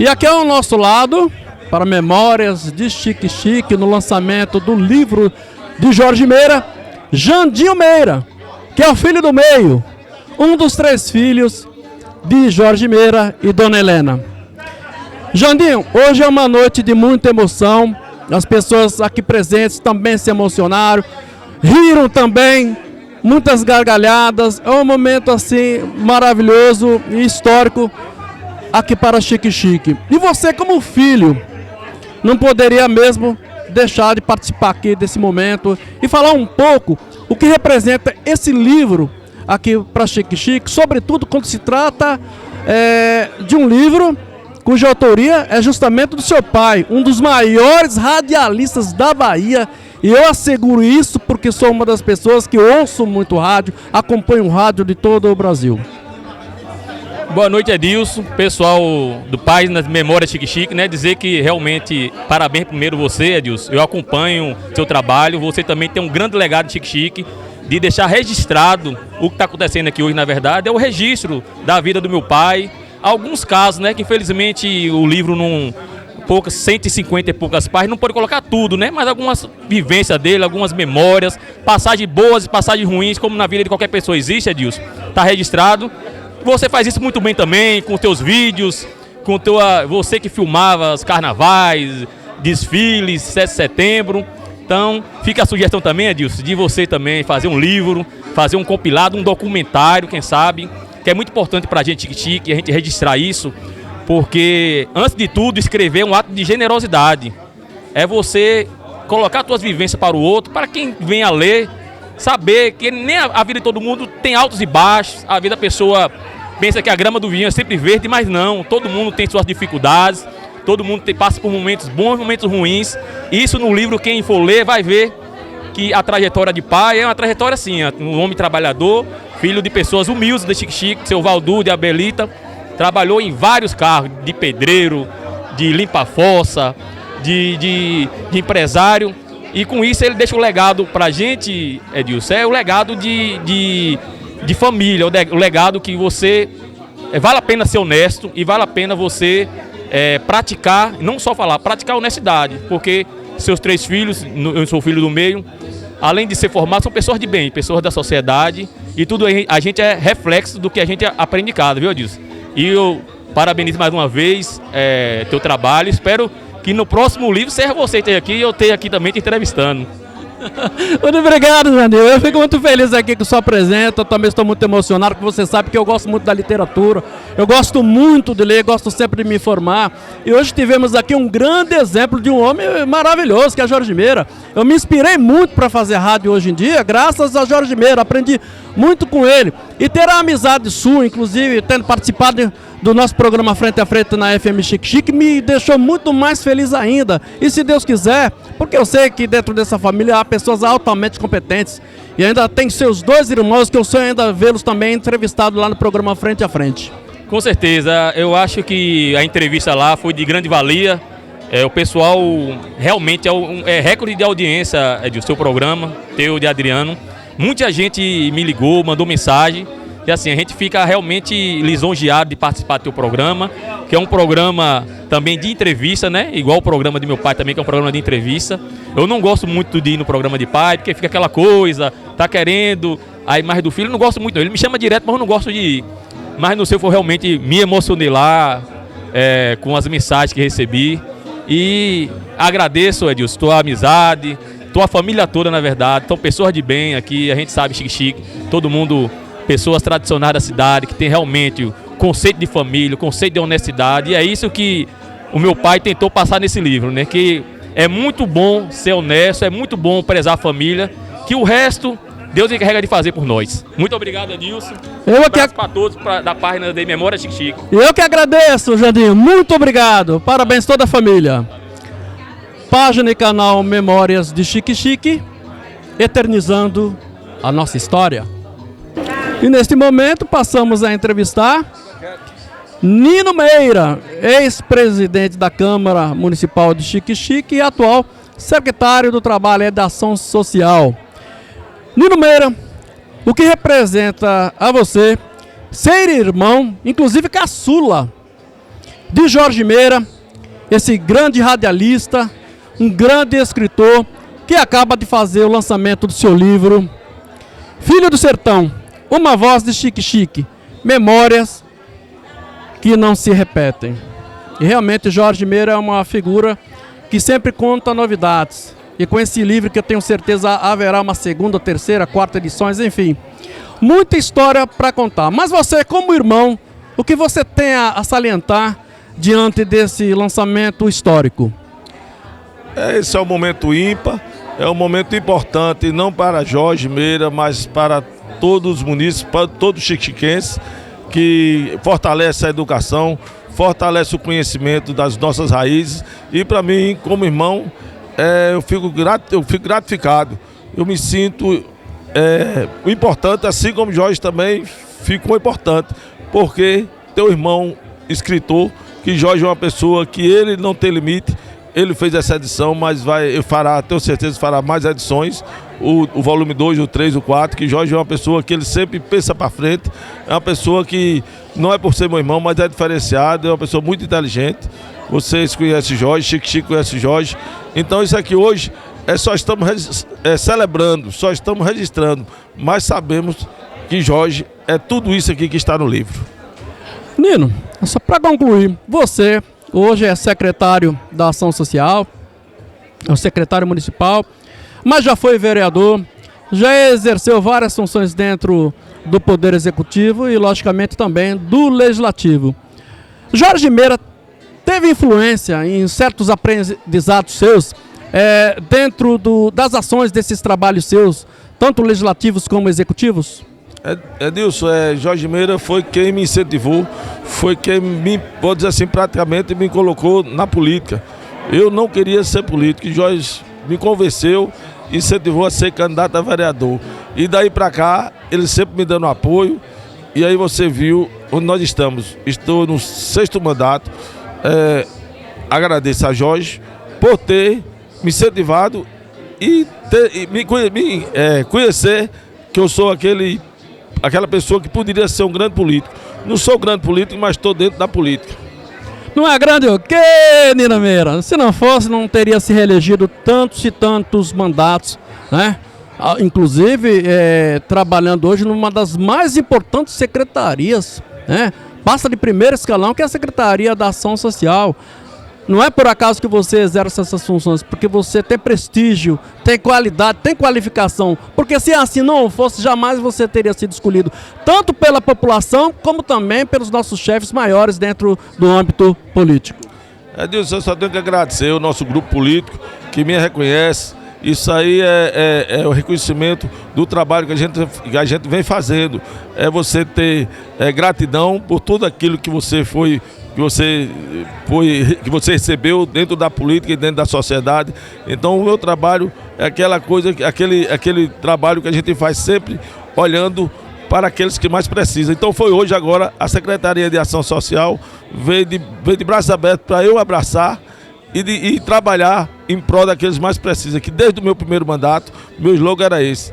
E aqui ao nosso lado, para memórias de Chique Chique, no lançamento do livro de Jorge Meira, Jandinho Meira, que é o filho do meio, um dos 3 filhos de Jorge Meira e Dona Helena. Jandinho, hoje é uma noite de muita emoção. As pessoas aqui presentes também se emocionaram, riram também, muitas gargalhadas. É um momento assim maravilhoso e histórico aqui para Chique Chique. E você, como filho, não poderia mesmo deixar de participar aqui desse momento e falar um pouco o que representa esse livro aqui para Chique Chique, sobretudo quando se trata de um livro cuja autoria é justamente do seu pai, um dos maiores radialistas da Bahia. E eu asseguro isso porque sou uma das pessoas que ouço muito rádio, acompanho o rádio de todo o Brasil. Boa noite, Edilson, pessoal do Páginas Memórias Chique Chique, né? Dizer que realmente, parabéns primeiro você, Edilson. Eu acompanho seu trabalho, você também tem um grande legado de Chique Chique, de deixar registrado o que está acontecendo aqui hoje, na verdade, é o registro da vida do meu pai. Alguns casos, né, que infelizmente o livro não, 150 e poucas páginas, não pode colocar tudo, né, mas algumas vivências dele, algumas memórias, passagens boas e passagens ruins, como na vida de qualquer pessoa existe, Edilson, está registrado. Você faz isso muito bem também, com teus vídeos, com você que filmava os carnavais, desfiles, 7 de setembro. Então, fica a sugestão também, Edilson, de você também fazer um livro, fazer um compilado, um documentário, quem sabe, que é muito importante para a gente, Chique Chique, a gente registrar isso, porque, antes de tudo, escrever é um ato de generosidade. É você colocar suas vivências para o outro, para quem vem a ler, saber que nem a vida de todo mundo tem altos e baixos, a vida da pessoa pensa que a grama do vinho é sempre verde, mas não, todo mundo tem suas dificuldades, todo mundo passa por momentos bons, momentos ruins. Isso no livro, quem for ler, vai ver que a trajetória de pai é uma trajetória assim, um homem trabalhador, filho de pessoas humildes de Chique Chique, seu Valdu, de Abelita, trabalhou em vários carros, de pedreiro, de limpa-fossa, de empresário, e com isso ele deixa o legado pra gente, Edilson, é o legado de família, o legado que você, vale a pena ser honesto e vale a pena você praticar, não só falar, praticar a honestidade, porque seus 3 filhos, eu sou o filho do meio, além de ser formados, são pessoas de bem, pessoas da sociedade, e tudo a gente é reflexo do que a gente aprende em casa, viu, Edilson? E eu parabenizo mais uma vez teu trabalho, espero que no próximo livro seja você ter aqui e eu ter aqui também te entrevistando. Muito obrigado, Janil. Eu fico muito feliz aqui com sua presença. Eu também estou muito emocionado, porque você sabe que eu gosto muito da literatura. Eu gosto muito de ler, gosto sempre de me informar. E hoje tivemos aqui um grande exemplo de um homem maravilhoso, que é Jorge Meira. Eu me inspirei muito para fazer rádio hoje em dia, graças a Jorge Meira. Aprendi muito com ele. E ter a amizade sua, inclusive, tendo participado do nosso programa Frente a Frente na FM Chique Chique, me deixou muito mais feliz ainda. E se Deus quiser, porque eu sei que dentro dessa família há pessoas altamente competentes e ainda tem seus 2 irmãos que eu sonho ainda vê-los também entrevistados lá no programa Frente a Frente. Com certeza, eu acho que a entrevista lá foi de grande valia. O pessoal realmente é recorde de audiência do seu programa, teu de Adriano. Muita gente me ligou, mandou mensagem. E assim, a gente fica realmente lisonjeado de participar do teu programa, que é um programa também de entrevista, né? Igual o programa de meu pai também, que é um programa de entrevista. Eu não gosto muito de ir no programa de pai, porque fica aquela coisa, tá querendo a imagem do filho, eu não gosto muito. Ele me chama direto, mas eu não gosto de ir. Mas no seu, realmente me emocionei lá com as mensagens que recebi. E agradeço, Edilson, tua amizade, tua família toda, na verdade. São pessoas de bem aqui, a gente sabe, Chique Chique, todo mundo, pessoas tradicionais da cidade, que tem realmente o conceito de família, o conceito de honestidade. E é isso que o meu pai tentou passar nesse livro, né? Que é muito bom ser honesto, é muito bom prezar a família, que o resto Deus encarrega de fazer por nós. Muito obrigado, Edilson. Um abraço para todos da página da Memória Chique Chique. Eu que agradeço, Jandinho. Muito obrigado. Parabéns toda a família. Página e canal Memórias de Chique Chique, eternizando a nossa história. E neste momento passamos a entrevistar Nino Meira, ex-presidente da Câmara Municipal de Chique Chique e atual secretário do Trabalho e da Ação Social. Nino Meira, o que representa a você ser irmão, inclusive caçula, de Jorge Meira, esse grande radialista, um grande escritor que acaba de fazer o lançamento do seu livro Filho do Sertão, uma voz de Chique Chique, memórias que não se repetem. E realmente Jorge Meira é uma figura que sempre conta novidades. E com esse livro que eu tenho certeza haverá uma segunda, terceira, quarta edições, enfim. Muita história para contar. Mas você, como irmão, o que você tem a salientar diante desse lançamento histórico? Esse é um momento ímpar, é um momento importante, não para Jorge Meira, mas para todos os munícipes, para todos os xixiquenses, que fortalece a educação, fortalece o conhecimento das nossas raízes. E para mim, como irmão, eu fico gratificado. Eu me sinto importante, assim como Jorge também ficou importante, porque teu irmão escritor, que Jorge é uma pessoa que ele não tem limite. Ele fez essa edição, mas tenho certeza que fará mais edições, o volume 2, o 3, o 4, que Jorge é uma pessoa que ele sempre pensa para frente, é uma pessoa que não é por ser meu irmão, mas é diferenciado, é uma pessoa muito inteligente. Vocês conhecem Jorge, Chique conhece Jorge, então isso aqui hoje só estamos celebrando, só estamos registrando, mas sabemos que Jorge é tudo isso aqui que está no livro. Nino, só para concluir, você hoje é secretário da Ação Social, é o secretário municipal, mas já foi vereador, já exerceu várias funções dentro do Poder Executivo e, logicamente, também do Legislativo. Jorge Meira teve influência em certos aprendizados seus dentro das ações desses trabalhos seus, tanto legislativos como executivos? Edilson, Jorge Meira foi quem me incentivou, foi quem pode dizer assim, praticamente me colocou na política. Eu não queria ser político e Jorge me convenceu, incentivou a ser candidato a vereador. E daí para cá, ele sempre me dando apoio. E aí você viu onde nós estamos. Estou no 6º mandato. Agradeço a Jorge por ter me incentivado e me conhecer que eu sou aquela pessoa que poderia ser um grande político. Não sou grande político, mas estou dentro da política. Não é grande o quê, Nino Meira? Se não fosse, não teria se reelegido tantos e tantos mandatos, né? Inclusive, trabalhando hoje numa das mais importantes secretarias, né? Passa de primeiro escalão, que é a Secretaria da Ação Social. Não é por acaso que você exerce essas funções, porque você tem prestígio, tem qualidade, tem qualificação. Porque se assim não fosse, jamais você teria sido escolhido, tanto pela população, como também pelos nossos chefes maiores dentro do âmbito político. Edilson, eu só tenho que agradecer o nosso grupo político, que me reconhece. Isso aí é o reconhecimento do trabalho que a gente vem fazendo. É você ter gratidão por tudo aquilo que você recebeu dentro da política e dentro da sociedade. Então o meu trabalho é aquela coisa, aquele trabalho que a gente faz sempre olhando para aqueles que mais precisam. Então foi hoje agora a Secretaria de Ação Social veio de braços abertos para eu abraçar e trabalhar em prol daqueles mais precisam, que desde o meu primeiro mandato, meu slogan era esse.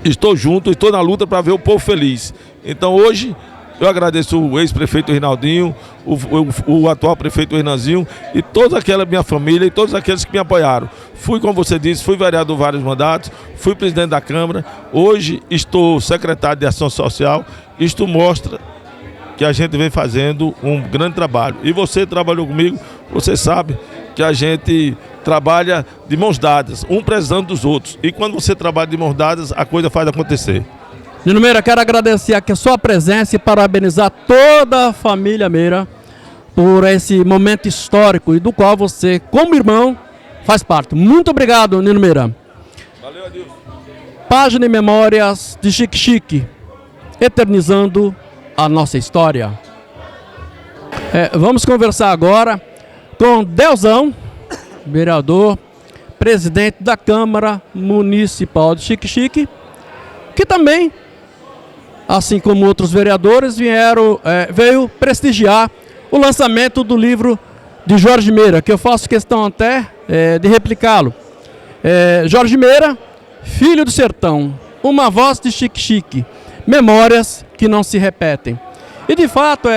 Estou junto, estou na luta para ver o povo feliz. Então hoje eu agradeço o ex-prefeito Reinaldinho, o atual prefeito Renanzinho e toda aquela minha família e todos aqueles que me apoiaram. Fui, como você disse, fui vereador vários mandatos, fui presidente da Câmara, hoje estou secretário de Ação Social. Isto mostra que a gente vem fazendo um grande trabalho. E você trabalhou comigo, você sabe que a gente trabalha de mãos dadas, um precisando dos outros. E quando você trabalha de mãos dadas, a coisa faz acontecer. Nino Meira, quero agradecer aqui a sua presença e parabenizar toda a família Meira por esse momento histórico e do qual você, como irmão, faz parte. Muito obrigado, Nino Meira. Valeu, Adilson. Página e Memórias de Chique, eternizando a nossa história. Vamos conversar agora com Delzão, vereador, presidente da Câmara Municipal de Chique, que também, assim como outros vereadores, veio prestigiar o lançamento do livro de Jorge Meira, que eu faço questão até de replicá-lo. Jorge Meira, Filho do Sertão, uma voz de Chique, memórias que não se repetem. E de fato,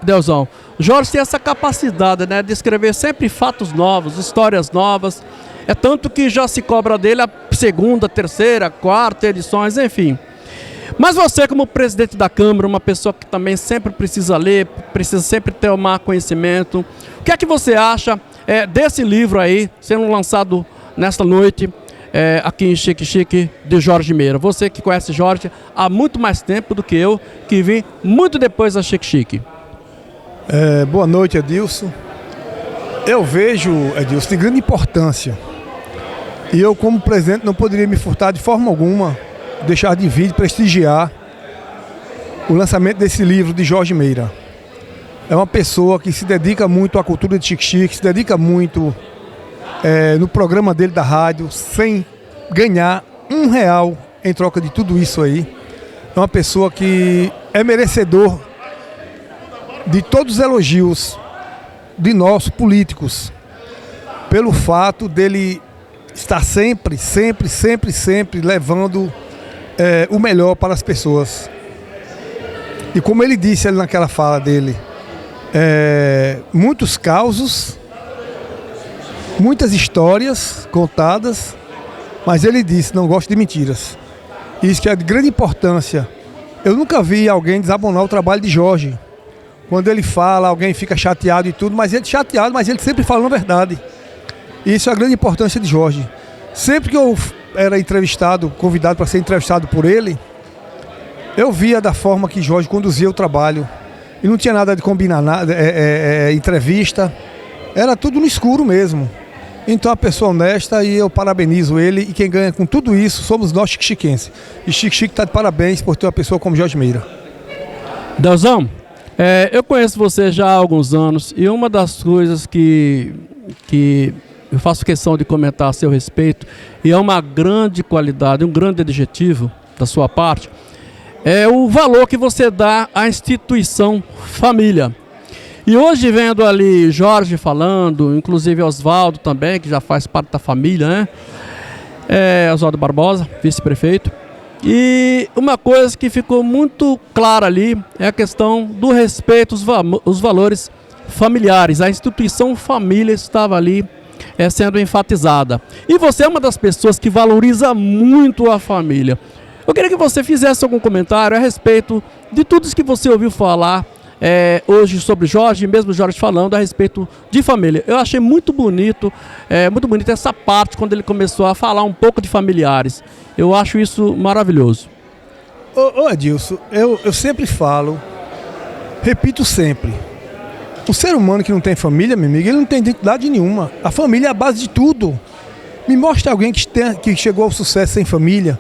Delzão, Jorge tem essa capacidade, né, de escrever sempre fatos novos, histórias novas. É tanto que já se cobra dele a segunda, terceira, quarta edições, enfim. Mas você, como presidente da Câmara, uma pessoa que também sempre precisa ler, precisa sempre tomar conhecimento, o que é que você acha desse livro aí, sendo lançado nesta noite, aqui em Chique Chique, de Jorge Meira? Você que conhece Jorge há muito mais tempo do que eu, que vim muito depois da Chique Chique. Boa noite, Edilson. Eu vejo, Edilson, de grande importância. E eu, como presidente, não poderia me furtar de forma alguma, deixar de vir prestigiar o lançamento desse livro de Jorge Meira. É uma pessoa que se dedica muito à cultura de Chique Chique, se dedica muito no programa dele da rádio, sem ganhar R$1 em troca de tudo isso aí. É uma pessoa que é merecedor de todos os elogios de nós políticos, pelo fato dele estar sempre levando o melhor para as pessoas. E como ele disse ali naquela fala dele, muitos causos, muitas histórias contadas, mas ele disse, não gosto de mentiras. Isso que é de grande importância. Eu nunca vi alguém desabonar o trabalho de Jorge. Quando ele fala, alguém fica chateado e tudo, mas ele sempre fala a verdade. Isso é a grande importância de Jorge. Sempre que eu era entrevistado, convidado para ser entrevistado por ele, eu via da forma que Jorge conduzia o trabalho. E não tinha nada de combinar, entrevista. Era tudo no escuro mesmo. Então, a pessoa honesta, e eu parabenizo ele. E quem ganha com tudo isso somos nós chique-chiquenses. E Chique Chique está de parabéns por ter uma pessoa como Jorge Meira. Deusão, eu conheço você já há alguns anos. E uma das coisas que eu faço questão de comentar a seu respeito, e é uma grande qualidade, um grande adjetivo da sua parte, é o valor que você dá à instituição família. E hoje, vendo ali Jorge falando, inclusive Oswaldo também, que já faz parte da família, né? Oswaldo Barbosa, vice-prefeito. E uma coisa que ficou muito clara ali é a questão do respeito aos valores familiares. A instituição família estava ali sendo enfatizada. E você é uma das pessoas que valoriza muito a família. Eu queria que você fizesse algum comentário a respeito de tudo isso que você ouviu falar hoje sobre Jorge, mesmo Jorge falando a respeito de família. Eu achei muito bonito essa parte quando ele começou a falar um pouco de familiares. Eu acho isso maravilhoso. Ô Edilson, eu sempre falo, repito sempre, o ser humano que não tem família, meu amigo, ele não tem identidade nenhuma. A família é a base de tudo. Me mostra alguém que chegou ao sucesso sem família.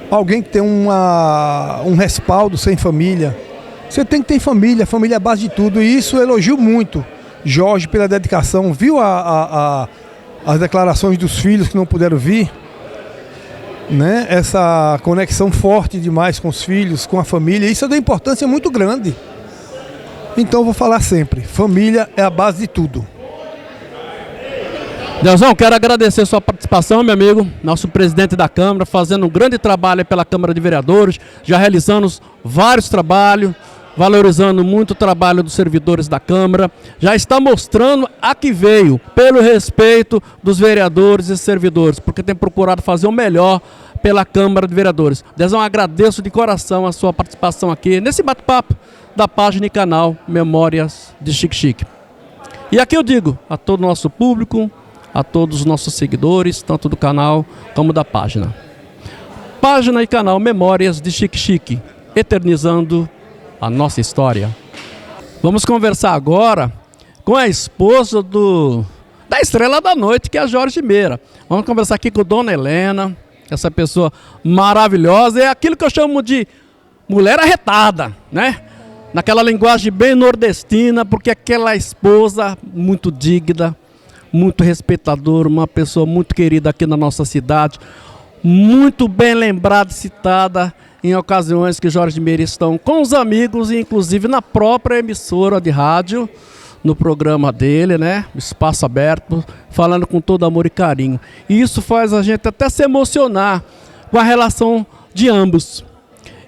Alguém que tem um respaldo sem família. Você tem que ter família, a família é a base de tudo. E isso eu elogio muito Jorge pela dedicação. Viu as declarações dos filhos que não puderam vir? Né? Essa conexão forte demais com os filhos, com a família. Isso é de uma importância muito grande. Então eu vou falar sempre, família é a base de tudo. Deusão, quero agradecer a sua participação, meu amigo, nosso presidente da Câmara, fazendo um grande trabalho pela Câmara de Vereadores, já realizando vários trabalhos, valorizando muito o trabalho dos servidores da Câmara, já está mostrando a que veio, pelo respeito dos vereadores e servidores, porque tem procurado fazer o melhor pela Câmara de Vereadores. Deusão, agradeço de coração a sua participação aqui, nesse bate-papo da página e canal Memórias de Chique Chique. E aqui eu digo a todo o nosso público, a todos os nossos seguidores, tanto do canal como da página. Página e canal Memórias de Chique Chique, eternizando a nossa história. Vamos conversar agora com a esposa da estrela da noite, que é a Jorge Meira. Vamos conversar aqui com Dona Helena, essa pessoa maravilhosa, é aquilo que eu chamo de mulher arretada, né? Naquela linguagem bem nordestina, porque aquela esposa muito digna, muito respeitadora, uma pessoa muito querida aqui na nossa cidade, muito bem lembrada e citada em ocasiões que Jorge Meira estão com os amigos, e inclusive na própria emissora de rádio, no programa dele, né? Espaço Aberto, falando com todo amor e carinho. E isso faz a gente até se emocionar com a relação de ambos.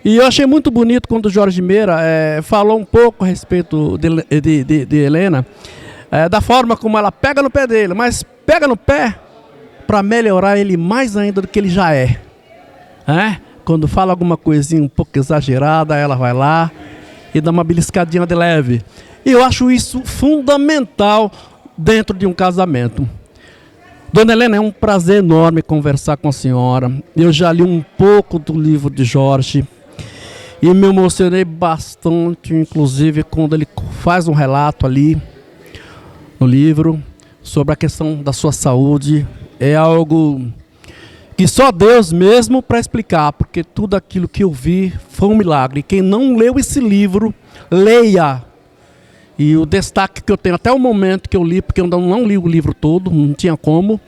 E eu achei muito bonito quando o Jorge Meira falou um pouco a respeito de Helena, da forma como ela pega no pé dele, mas pega no pé para melhorar ele mais ainda do que ele já é. quando fala alguma coisinha um pouco exagerada, ela vai lá e dá uma beliscadinha de leve. E eu acho isso fundamental dentro de um casamento. Dona Helena, é um prazer enorme conversar com a senhora. Eu já li um pouco do livro de Jorge e me emocionei bastante, inclusive quando ele faz um relato ali no livro sobre a questão da sua saúde. É algo que só Deus mesmo para explicar, porque tudo aquilo que eu vi foi um milagre. Quem não leu esse livro, leia. E o destaque que eu tenho até o momento que eu li, porque eu não li o livro todo, não tinha como,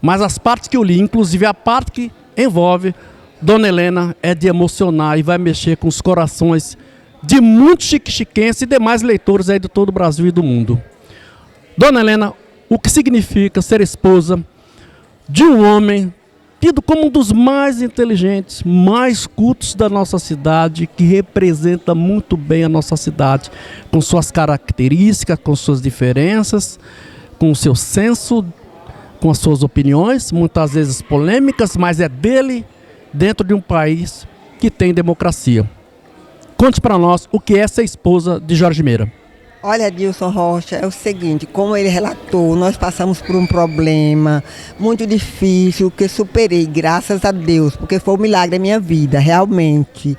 mas as partes que eu li, inclusive a parte que envolve Dona Helena, é de emocionar e vai mexer com os corações de muitos chique-chiquenses e demais leitores aí de todo o Brasil e do mundo. Dona Helena, o que significa ser esposa de um homem tido como um dos mais inteligentes, mais cultos da nossa cidade, que representa muito bem a nossa cidade, com suas características, com suas diferenças, com o seu senso, com as suas opiniões, muitas vezes polêmicas, mas é dele dentro de um país que tem democracia. Conte para nós o que é ser esposa de Jorge Meira. Olha, Adilson Rocha, é o seguinte, como ele relatou, nós passamos por um problema muito difícil que superei, graças a Deus, porque foi um milagre da minha vida, realmente.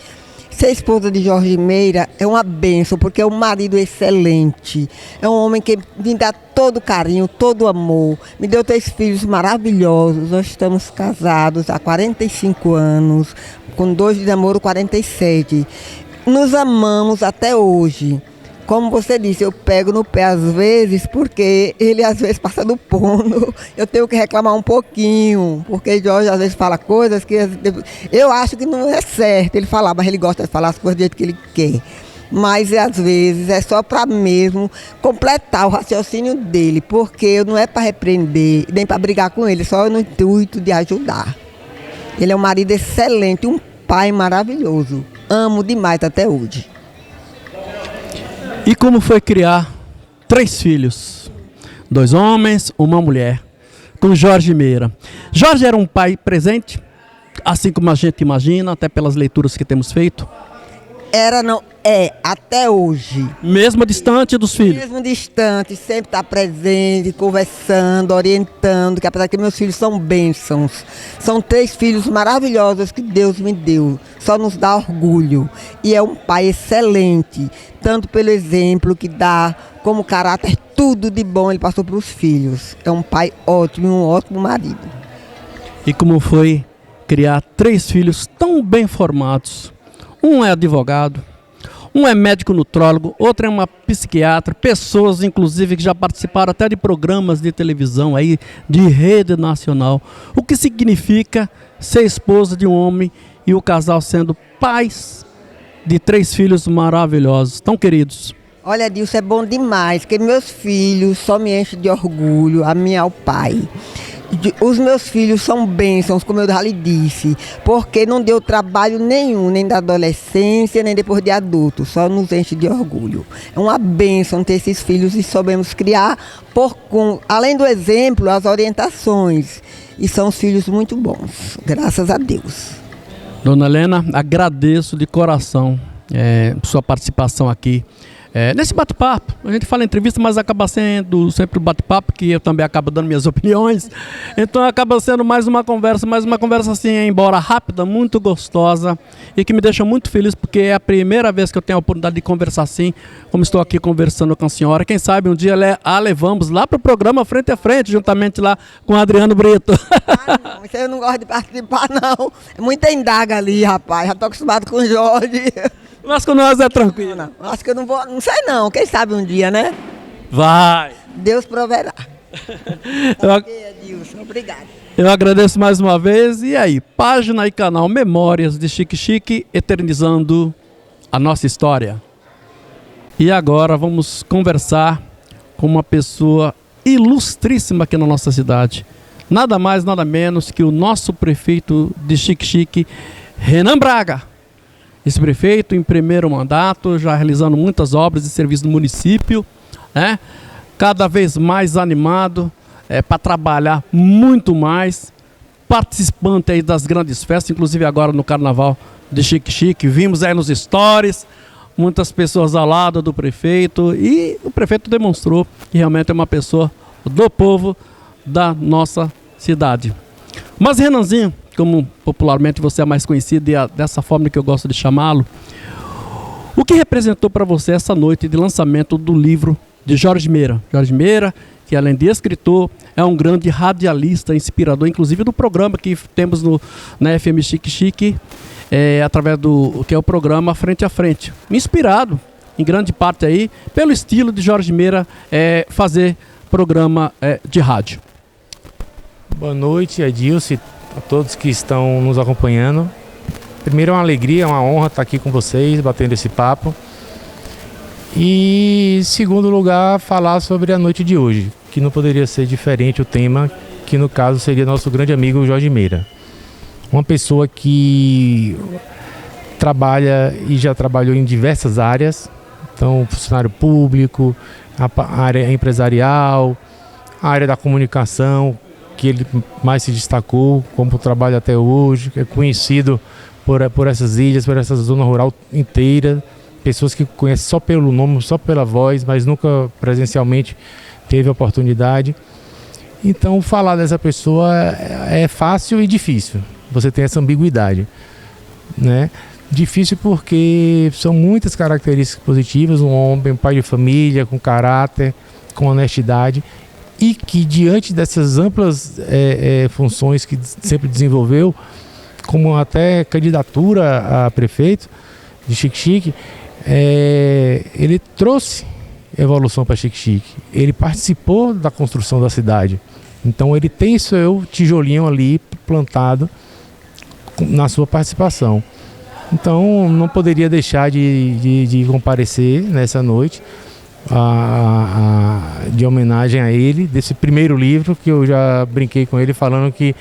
Ser esposa de Jorge Meira é uma bênção, porque é um marido excelente, é um homem que me dá todo carinho, todo amor, me deu 3 filhos maravilhosos, nós estamos casados há 45 anos, com 2 de namoro, 47, nos amamos até hoje. Como você disse, eu pego no pé às vezes, porque ele às vezes passa do ponto, eu tenho que reclamar um pouquinho, porque Jorge às vezes fala coisas que eu acho que não é certo ele falar, mas ele gosta de falar as coisas do jeito que ele quer. Mas às vezes é só para mesmo completar o raciocínio dele, porque não é para repreender, nem para brigar com ele, só no intuito de ajudar. Ele é um marido excelente, um pai maravilhoso, amo demais até hoje. E como foi criar 3 filhos, 2 homens, uma mulher, com Jorge Meira? Jorge era um pai presente, assim como a gente imagina, até pelas leituras que temos feito? Era, não, é, até hoje. Mesmo distante dos filhos? Mesmo distante, sempre está presente, conversando, orientando, que apesar que meus filhos são bênçãos. São 3 filhos maravilhosos que Deus me deu, só nos dá orgulho. E é um pai excelente, tanto pelo exemplo que dá, como caráter, tudo de bom ele passou para os filhos. É um pai ótimo, um ótimo marido. E como foi criar 3 filhos tão bem formados? Um é advogado, um é médico nutrólogo, outro é uma psiquiatra, pessoas inclusive que já participaram até de programas de televisão aí, de rede nacional. O que significa ser esposa de um homem e o casal sendo pais de 3 filhos maravilhosos, tão queridos? Olha, Dilson, é bom demais, porque meus filhos só me enchem de orgulho, a minha ao pai. Os meus filhos são bênçãos, como eu já lhe disse, porque não deu trabalho nenhum, nem da adolescência, nem depois de adulto, só nos enche de orgulho. É uma bênção ter esses filhos e soubemos criar, além do exemplo, as orientações. E são filhos muito bons, graças a Deus. Dona Helena, agradeço de coração sua participação aqui. Nesse bate-papo, a gente fala em entrevista, mas acaba sendo sempre um bate-papo, que eu também acabo dando minhas opiniões. Então acaba sendo mais uma conversa assim, embora rápida, muito gostosa e que me deixa muito feliz, porque é a primeira vez que eu tenho a oportunidade de conversar assim, como estou aqui conversando com a senhora. Quem sabe um dia a levamos lá para o programa Frente a Frente, juntamente lá com o Adriano Brito. Não, isso eu não gosto de participar, não. É muita indaga ali, rapaz. Já estou acostumado com o Jorge. Mas com nós é tranquilo. Não, acho que eu não vou, não sei não, quem sabe um dia, né? Vai! Deus proverá. Ok, Adilson, obrigado. Eu agradeço mais uma vez. E aí, página e canal Memórias de Chique Chique, eternizando a nossa história. E agora vamos conversar com uma pessoa ilustríssima aqui na nossa cidade. Nada mais, nada menos que o nosso prefeito de Chique Chique, Renan Braga. Esse prefeito em primeiro mandato, já realizando muitas obras e serviços no município, né? Cada vez mais animado para trabalhar muito mais participante aí das grandes festas, inclusive agora no Carnaval de Xique-Xique. Vimos aí nos stories muitas pessoas ao lado do prefeito, e o prefeito demonstrou que realmente é uma pessoa do povo da nossa cidade. Mas Renanzinho, como popularmente você é mais conhecido e dessa forma que eu gosto de chamá-lo, o que representou para você essa noite de lançamento do livro de Jorge Meira? Jorge Meira, que além de escritor, é um grande radialista, inspirador, inclusive do programa que temos na FM Xique-Xique, através do que é o programa Frente a Frente, inspirado em grande parte aí pelo estilo de Jorge Meira fazer programa de rádio. Boa noite, Adilce, a todos que estão nos acompanhando. Primeiro é uma alegria, é uma honra estar aqui com vocês, batendo esse papo. E em segundo lugar, falar sobre a noite de hoje, que não poderia ser diferente o tema, que no caso seria nosso grande amigo Jorge Meira. Uma pessoa que trabalha e já trabalhou em diversas áreas, então funcionário público, a área empresarial, a área da comunicação, que ele mais se destacou, como trabalha até hoje, que é conhecido por essas ilhas, por essa zona rural inteira, pessoas que conhecem só pelo nome, só pela voz, mas nunca presencialmente teve a oportunidade. Então falar dessa pessoa é fácil e difícil. Você tem essa ambiguidade, né? Difícil porque são muitas características positivas, um homem, um pai de família, com caráter, com honestidade, e que diante dessas amplas funções que sempre desenvolveu, como até candidatura a prefeito de Xique-Xique, ele trouxe evolução para Xique-Xique, ele participou da construção da cidade, então ele tem seu tijolinho ali plantado na sua participação. Então não poderia deixar de comparecer nessa noite de homenagem a ele, desse primeiro livro, que eu já brinquei com ele falando que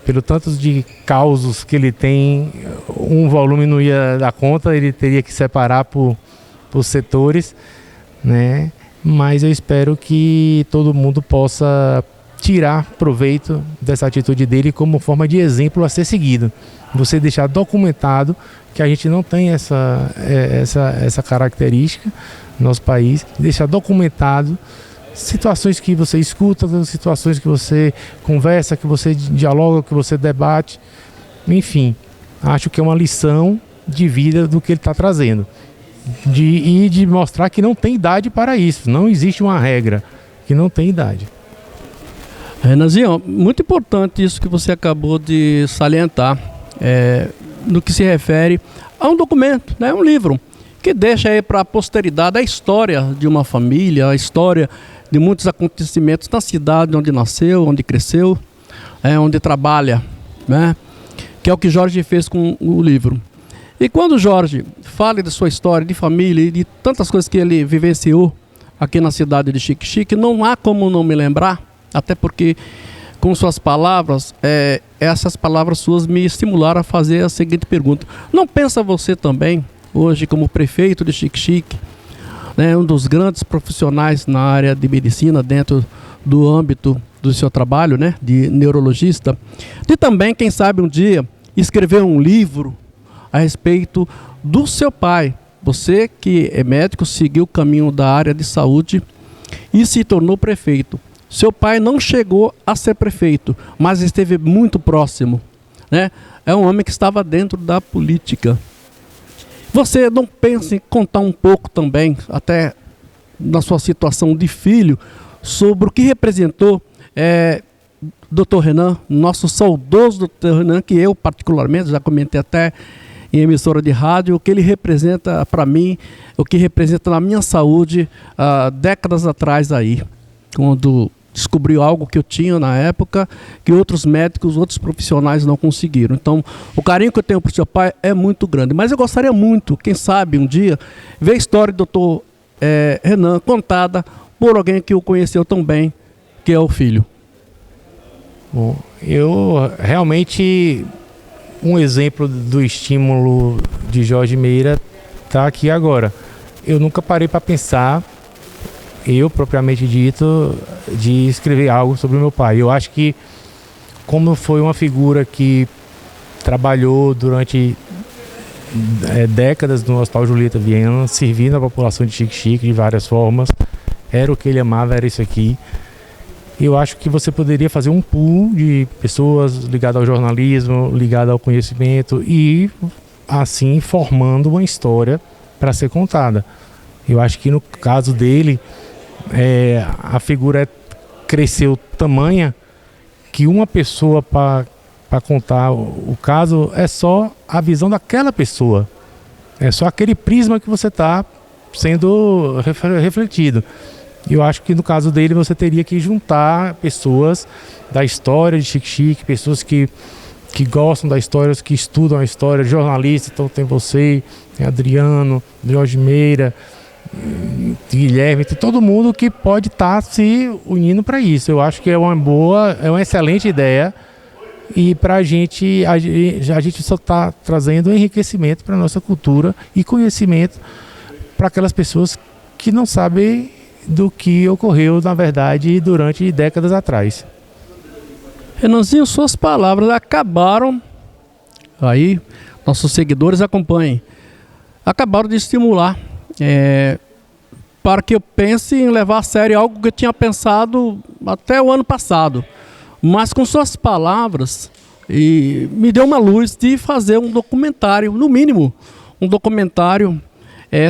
pelo tanto de causos que ele tem, um volume não ia dar conta, ele teria que separar por setores, né? Mas eu espero que todo mundo possa tirar proveito dessa atitude dele como forma de exemplo a ser seguido. Você deixar documentado que a gente não tem essa característica no nosso país, deixar documentado situações que você escuta, situações que você conversa, que você dialoga, que você debate, enfim, acho que é uma lição de vida do que ele está trazendo, de mostrar que não tem idade para isso, não existe uma regra, que não tem idade. Renanzinho, muito importante isso que você acabou de salientar, no que se refere a um documento, né, um livro, que deixa aí para a posteridade a história de uma família, a história de muitos acontecimentos na cidade onde nasceu, onde cresceu, onde trabalha, né? Que é o que Jorge fez com o livro. E quando Jorge fala de sua história de família e de tantas coisas que ele vivenciou aqui na cidade de Xique-Xique, não há como não me lembrar, até porque com suas palavras, essas palavras suas me estimularam a fazer a seguinte pergunta: não pensa você também, hoje como prefeito de Xique-Xique, né, um dos grandes profissionais na área de medicina dentro do âmbito do seu trabalho, né, de neurologista, de também, quem sabe um dia, escrever um livro a respeito do seu pai? Você que é médico, seguiu o caminho da área de saúde e se tornou prefeito. Seu pai não chegou a ser prefeito, mas esteve muito próximo, né? É um homem que estava dentro da política. Você não pensa em contar um pouco também, até na sua situação de filho, sobre o que representou Dr. Renan, nosso saudoso Dr. Renan, que eu particularmente já comentei até em emissora de rádio, o que ele representa para mim, o que representa na minha saúde décadas atrás aí, quando descobriu algo que eu tinha na época, que outros médicos, outros profissionais não conseguiram. Então, o carinho que eu tenho por seu pai é muito grande. Mas eu gostaria muito, quem sabe, um dia, ver a história do Dr. Renan contada por alguém que o conheceu tão bem, que é o filho. Bom, eu realmente, um exemplo do estímulo de Jorge Meira está aqui agora. Eu nunca parei para pensar, eu propriamente dito, de escrever algo sobre o meu pai. Eu acho que como foi uma figura que trabalhou durante décadas no Hospital Julieta Viana, servindo a população de Xique-Xique de várias formas. Era o que ele amava, era isso aqui. Eu acho que você poderia fazer um pool de pessoas ligadas ao jornalismo, ligadas ao conhecimento e, assim, formando uma história para ser contada. Eu acho que no caso dele, a figura cresceu tamanha que uma pessoa para contar o caso é só a visão daquela pessoa. É só aquele prisma que você está sendo refletido. Eu acho que no caso dele você teria que juntar pessoas da história de Xique-Xique, pessoas que gostam da história, que estudam a história, jornalistas. Então tem você, tem Adriano, Jorge Meira, Guilherme, tem todo mundo que pode estar se unindo para isso. Eu acho que é uma excelente ideia. E para a gente só está trazendo enriquecimento para a nossa cultura e conhecimento para aquelas pessoas que não sabem do que ocorreu, na verdade, durante décadas atrás. Renanzinho, suas palavras acabaram, aí nossos seguidores acompanhem, acabaram de estimular para que eu pense em levar a sério algo que eu tinha pensado até o ano passado. Mas com suas palavras, e me deu uma luz de fazer um documentário, no mínimo, um documentário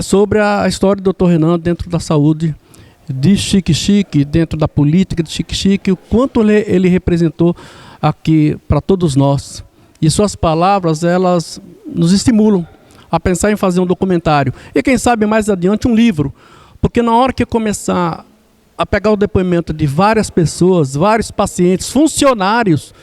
sobre a história do Dr. Renan dentro da saúde de Xique-Xique, dentro da política de Xique-Xique, o quanto ele representou aqui para todos nós. E suas palavras, elas nos estimulam a pensar em fazer um documentário. E quem sabe mais adiante um livro, porque na hora que eu começar a pegar o depoimento de várias pessoas, vários pacientes, funcionários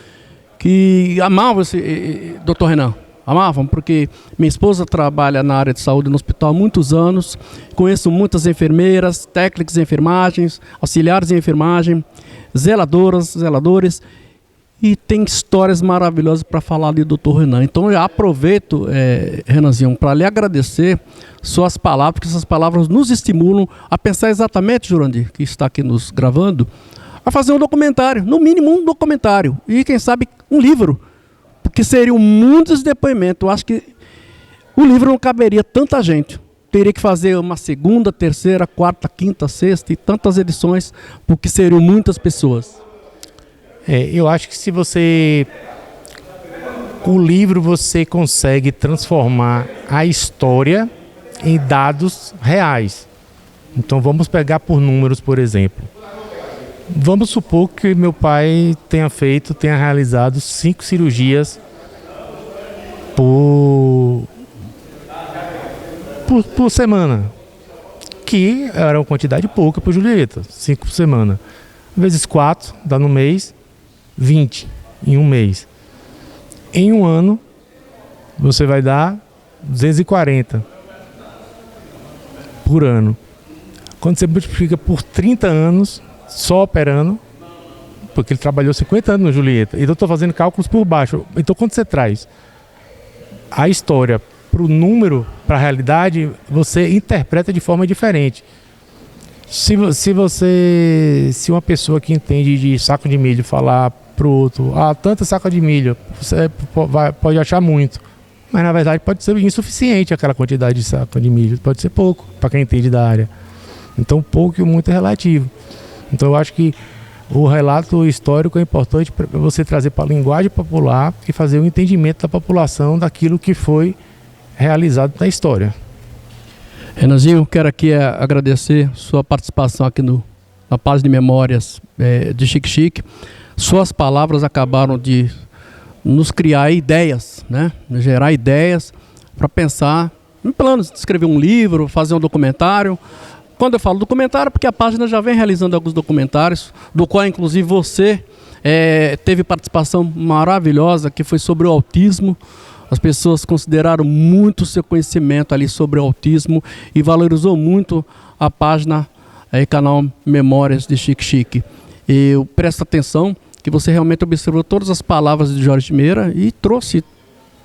que amavam esse Dr. Renan. Amavam, porque minha esposa trabalha na área de saúde no hospital há muitos anos, conheço muitas enfermeiras, técnicos em enfermagens, auxiliares em enfermagem, zeladores, e tem histórias maravilhosas para falar de Dr. Renan. Então eu aproveito, Renanzinho, para lhe agradecer suas palavras, porque essas palavras nos estimulam a pensar exatamente, Jurandir, que está aqui nos gravando, a fazer um documentário, no mínimo um documentário, e quem sabe um livro, porque seriam muitos depoimentos. Eu acho que o livro não caberia tanta gente. Teria que fazer uma segunda, terceira, quarta, quinta, sexta e tantas edições, porque seriam muitas pessoas. Eu acho que se o livro você consegue transformar a história em dados reais. Então vamos pegar por números, por exemplo. Vamos supor que meu pai tenha realizado 5 cirurgias por semana, que era uma quantidade pouca para Julieta, 5 por semana. Vezes 4, dá no mês 20 em um mês. Em um ano, você vai dar 240 por ano. Quando você multiplica por 30 anos, só operando, porque ele trabalhou 50 anos no Julieta, então eu estou fazendo cálculos por baixo. Então quando você traz a história para o número, para a realidade, você interpreta de forma diferente. Se uma pessoa que entende de saco de milho falar para o outro, tanta saco de milho, você pode achar muito, mas na verdade pode ser insuficiente aquela quantidade de saco de milho, pode ser pouco para quem entende da área. Então pouco e muito é relativo. Então eu acho que o relato histórico é importante para você trazer para a linguagem popular e fazer o entendimento da população daquilo que foi realizado na história. Renanzinho, quero aqui agradecer sua participação aqui na página de memórias de Xique-Xique. Suas palavras acabaram de nos criar ideias, né? Gerar ideias para pensar em planos de escrever um livro, fazer um documentário. Quando eu falo documentário, porque a página já vem realizando alguns documentários, do qual inclusive você teve participação maravilhosa, que foi sobre o autismo. As pessoas consideraram muito o seu conhecimento ali sobre o autismo e valorizou muito a página e canal Memórias de Xique-Xique. Eu presto atenção que você realmente observou todas as palavras de Jorge Meira e trouxe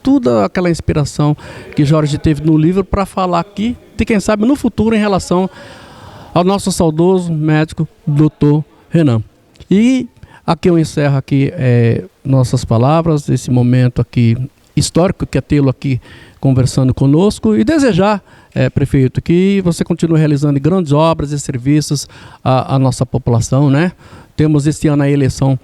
toda aquela inspiração que Jorge teve no livro para falar aqui de quem sabe no futuro em relação ao nosso saudoso médico Dr. Renan. E aqui eu encerro aqui nossas palavras, esse momento aqui histórico, que é tê-lo aqui conversando conosco, e desejar, prefeito, que você continue realizando grandes obras e serviços à nossa população, né? Temos este ano a eleição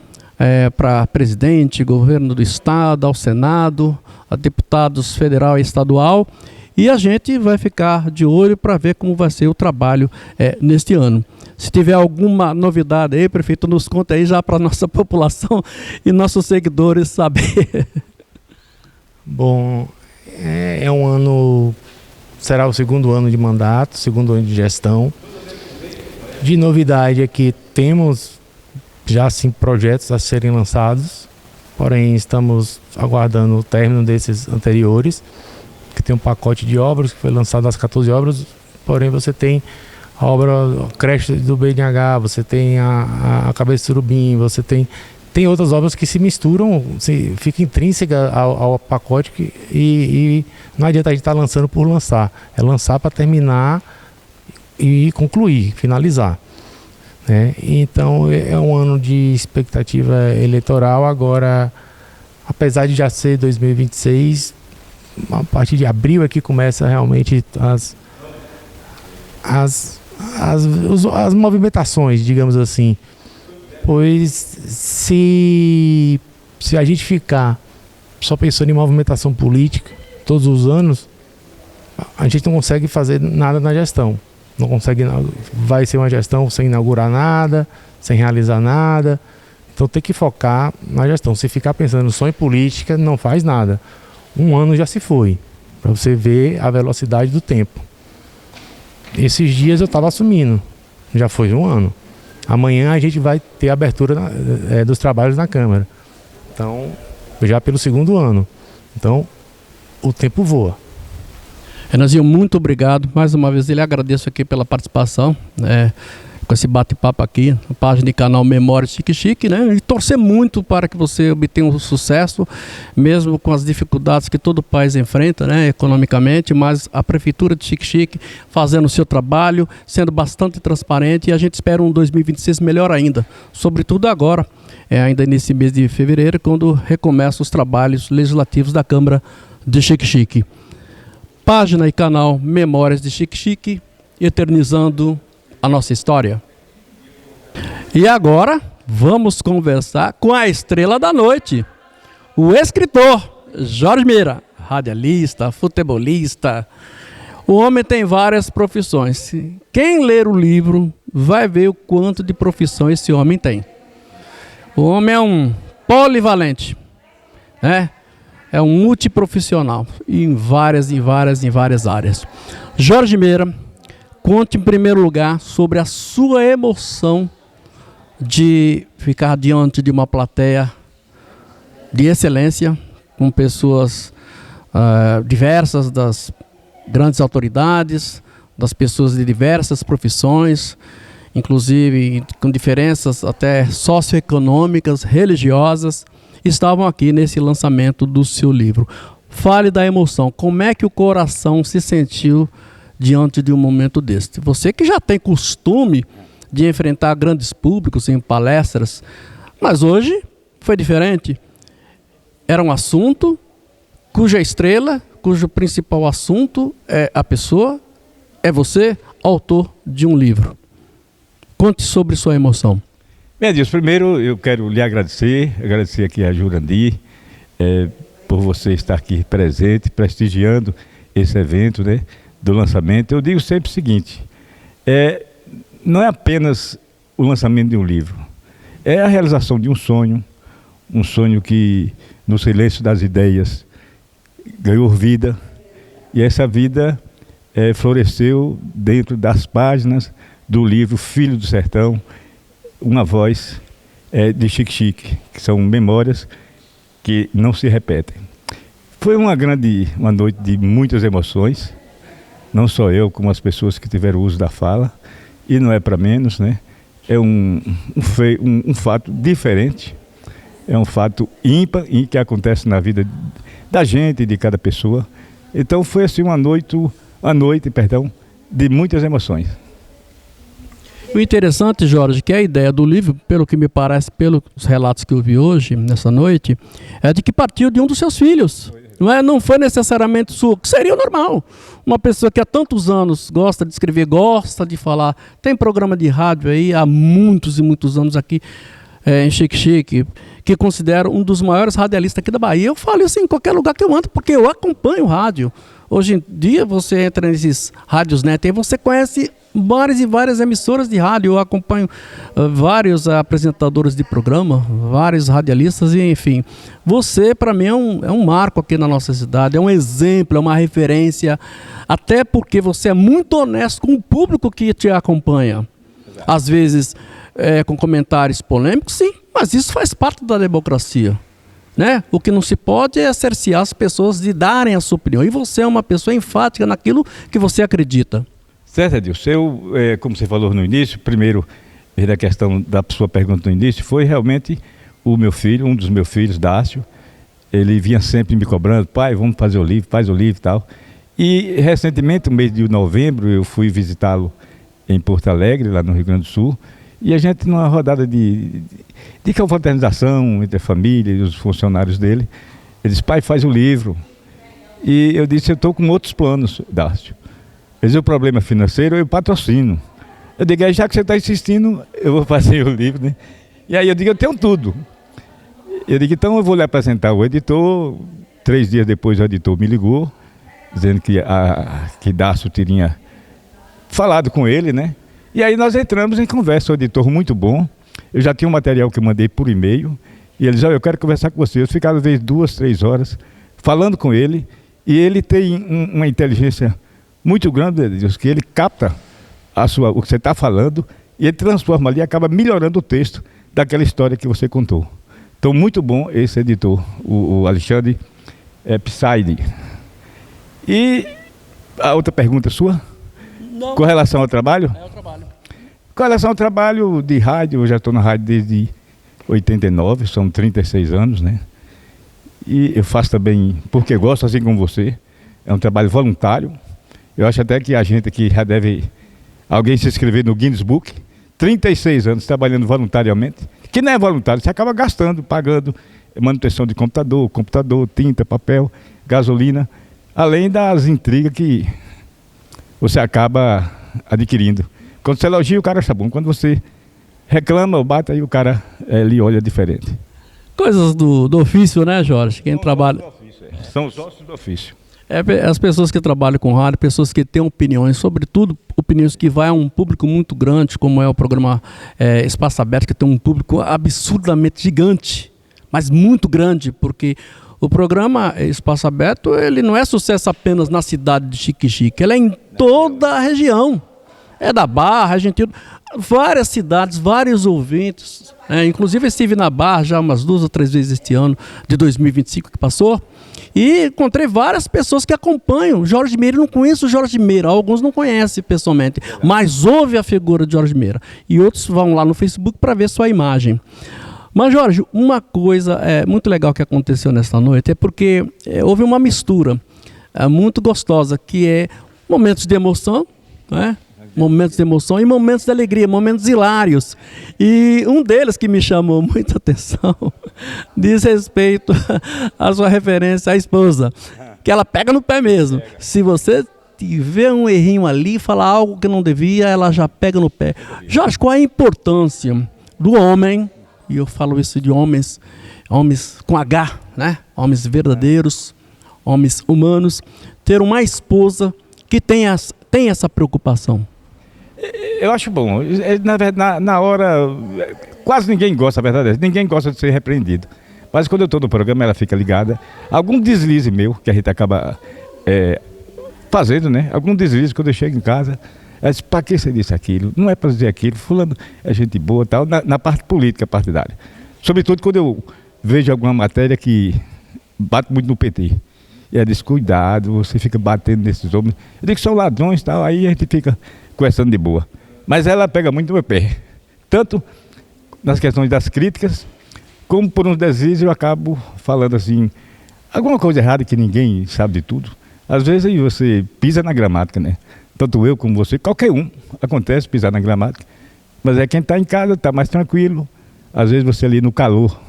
para presidente, governo do estado, ao Senado, a deputados federal e estadual, e a gente vai ficar de olho para ver como vai ser o trabalho neste ano. Se tiver alguma novidade aí, prefeito, nos conta aí já para a nossa população e nossos seguidores saber. Bom, é um ano, será o segundo ano de mandato, segundo ano de gestão. De novidade é que temos já sim projetos a serem lançados, porém estamos aguardando o término desses anteriores, que tem um pacote de obras que foi lançado as 14 obras, porém você tem a obra creche do BNH, você tem a Cabeça de Surubim, você tem outras obras que se misturam, fica intrínseca ao pacote e não adianta a gente estar lançando por lançar, é lançar para terminar e concluir, finalizar. Né? Então é um ano de expectativa eleitoral. Agora, apesar de já ser 2026, a partir de abril é que começa realmente as movimentações, digamos assim. Pois se a gente ficar só pensando em movimentação política todos os anos, a gente não consegue fazer nada na gestão. Não consegue, vai ser uma gestão sem inaugurar nada, sem realizar nada. Então tem que focar na gestão. Se ficar pensando só em política, não faz nada. Um ano já se foi, para você ver a velocidade do tempo. Esses dias eu estava assumindo, já foi um ano. Amanhã a gente vai ter a abertura dos trabalhos na Câmara. Então, já pelo segundo ano. Então, o tempo voa. Renanzinho, muito obrigado. Mais uma vez, ele agradeço aqui pela participação, com esse bate-papo aqui, na página de canal Memórias Chique Chique, né? E torcer muito para que você obtenha um sucesso, mesmo com as dificuldades que todo país enfrenta, né, economicamente, mas a Prefeitura de Chique Chique fazendo o seu trabalho, sendo bastante transparente, e a gente espera um 2026 melhor ainda, sobretudo agora, ainda nesse mês de fevereiro, quando recomeçam os trabalhos legislativos da Câmara de Chique Chique. Página e canal Memórias de Chique Chique, eternizando a nossa história. E agora vamos conversar com a estrela da noite, o escritor Jorge Meira, radialista, futebolista. O homem tem várias profissões. Quem ler o livro vai ver o quanto de profissão esse homem tem. O homem é um polivalente, né? É um multiprofissional em várias áreas. Jorge Meira, conte em primeiro lugar sobre a sua emoção de ficar diante de uma plateia de excelência, com pessoas diversas, das grandes autoridades, das pessoas de diversas profissões, inclusive com diferenças até socioeconômicas, religiosas, estavam aqui nesse lançamento do seu livro. Fale da emoção, como é que o coração se sentiu diante de um momento deste? Você que já tem costume de enfrentar grandes públicos em palestras, mas hoje foi diferente. Era um assunto cuja estrela, cujo principal assunto é a pessoa, é você, autor de um livro. Conte sobre sua emoção. Bem, Deus, primeiro eu quero lhe agradecer aqui a Jurandir, por você estar aqui presente, prestigiando esse evento, né, do lançamento. Eu digo sempre o seguinte, não é apenas o lançamento de um livro, é a realização de um sonho que no silêncio das ideias ganhou vida, e essa vida floresceu dentro das páginas do livro Filho do Sertão, uma voz de Chique Chique, que são memórias que não se repetem. Foi uma noite de muitas emoções, não só eu, como as pessoas que tiveram uso da fala, e não é para menos, né? É um fato diferente, é um fato ímpar que acontece na vida da gente, de cada pessoa. Então foi assim uma noite de muitas emoções. O interessante, Jorge, que a ideia do livro, pelo que me parece, pelos relatos que eu vi hoje, nessa noite, é de que partiu de um dos seus filhos. Não foi necessariamente sua, que seria o normal. Uma pessoa que há tantos anos gosta de escrever, gosta de falar, tem programa de rádio aí há muitos e muitos anos aqui em Xique-Xique, que considero um dos maiores radialistas aqui da Bahia. Eu falo isso em qualquer lugar que eu ando, porque eu acompanho o rádio. Hoje em dia você entra nesses rádios net e você conhece várias e várias emissoras de rádio. Eu acompanho vários apresentadores de programa, vários radialistas, e enfim. Você, para mim, é um marco aqui na nossa cidade, é um exemplo, é uma referência, até porque você é muito honesto com o público que te acompanha. Às vezes com comentários polêmicos, sim, mas isso faz parte da democracia. Né? O que não se pode é cercear as pessoas de darem a sua opinião. E você é uma pessoa enfática naquilo que você acredita. Certo, Edilson. Como você falou no início, primeiro, a questão da sua pergunta no início, foi realmente o meu filho, um dos meus filhos, Dácio. Ele vinha sempre me cobrando: pai, vamos fazer o livro, faz o livro e tal. E recentemente, no mês de novembro, eu fui visitá-lo em Porto Alegre, lá no Rio Grande do Sul. E a gente, numa rodada de confraternização entre a família e os funcionários dele, ele disse: pai, faz o livro. E eu disse: eu estou com outros planos, Dácio. Ele disse: o problema financeiro eu patrocino. Eu digo: já que você está insistindo, eu vou fazer o livro, né? E aí eu digo: eu tenho tudo. Eu digo: então eu vou lhe apresentar o editor. 3 dias depois o editor me ligou, dizendo que Dácio tinha falado com ele, né? E aí nós entramos em conversa, o editor muito bom. Eu já tinha um material que eu mandei por e-mail. E ele disse: eu quero conversar com você. Eu ficava às vezes 2, 3 horas falando com ele. E ele tem uma inteligência muito grande, Deus, que ele capta o que você está falando e ele transforma ali e acaba melhorando o texto daquela história que você contou. Então, muito bom esse editor, o Alexandre Psaide. E a outra pergunta sua? Não. Com relação ao trabalho? É o trabalho. Com relação ao trabalho de rádio, eu já estou na rádio desde 89, são 36 anos, né? E eu faço também porque gosto, assim como você. É um trabalho voluntário. Eu acho até que a gente aqui já deve alguém se inscrever no Guinness Book. 36 anos trabalhando voluntariamente. Que não é voluntário, você acaba gastando, pagando manutenção de computador, tinta, papel, gasolina. Além das intrigas que você acaba adquirindo. Quando você elogia, o cara acha bom. Quando você reclama ou bate, aí o cara lhe olha diferente. Coisas do ofício, né, Jorge? Quem trabalha... São os ossos do ofício. As pessoas que trabalham com rádio, pessoas que têm opiniões, sobretudo opiniões que vai a um público muito grande, como é o programa Espaço Aberto, que tem um público absurdamente gigante, mas muito grande, porque o programa Espaço Aberto, ele não é sucesso apenas na cidade de Xique-Xique, ele é em toda a região. É da Barra, Argentina, várias cidades, vários ouvintes. Inclusive eu estive na Barra já umas 2 ou 3 vezes este ano, de 2025 que passou, e encontrei várias pessoas que acompanham Jorge Meira. Eu não conheço o Jorge Meira, alguns não conhecem pessoalmente, mas ouve a figura de Jorge Meira. E outros vão lá no Facebook para ver sua imagem. Mas, Jorge, uma coisa muito legal que aconteceu nesta noite é porque houve uma mistura muito gostosa, que é momentos de emoção, né? Momentos de emoção e momentos de alegria, momentos hilários. E um deles que me chamou muita atenção diz respeito à sua referência à esposa, que ela pega no pé mesmo. Se você tiver um errinho ali, falar algo que não devia, ela já pega no pé. Jorge, qual é a importância do homem, e eu falo isso de homens com H, né? Homens verdadeiros, homens humanos, ter uma esposa que tem essa preocupação? Eu acho bom. Na verdade, na hora, quase ninguém gosta, a verdade é, ninguém gosta de ser repreendido. Mas quando eu estou no programa, ela fica ligada. Algum deslize meu, que a gente acaba fazendo, né? Algum deslize, quando eu chego em casa, ela diz: para que você disse aquilo? Não é para dizer aquilo, fulano é gente boa, tal, na parte política partidária. Sobretudo quando eu vejo alguma matéria que bate muito no PT. E ela diz: cuidado, você fica batendo nesses homens. Eu digo que são ladrões e tal, aí a gente fica conversando de boa. Mas ela pega muito no meu pé. Tanto nas questões das críticas, como por uns deslizes eu acabo falando assim, alguma coisa errada que ninguém sabe de tudo. Às vezes aí você pisa na gramática, né? Tanto eu como você, qualquer um, acontece pisar na gramática. Mas quem está em casa está mais tranquilo. Às vezes você ali no calor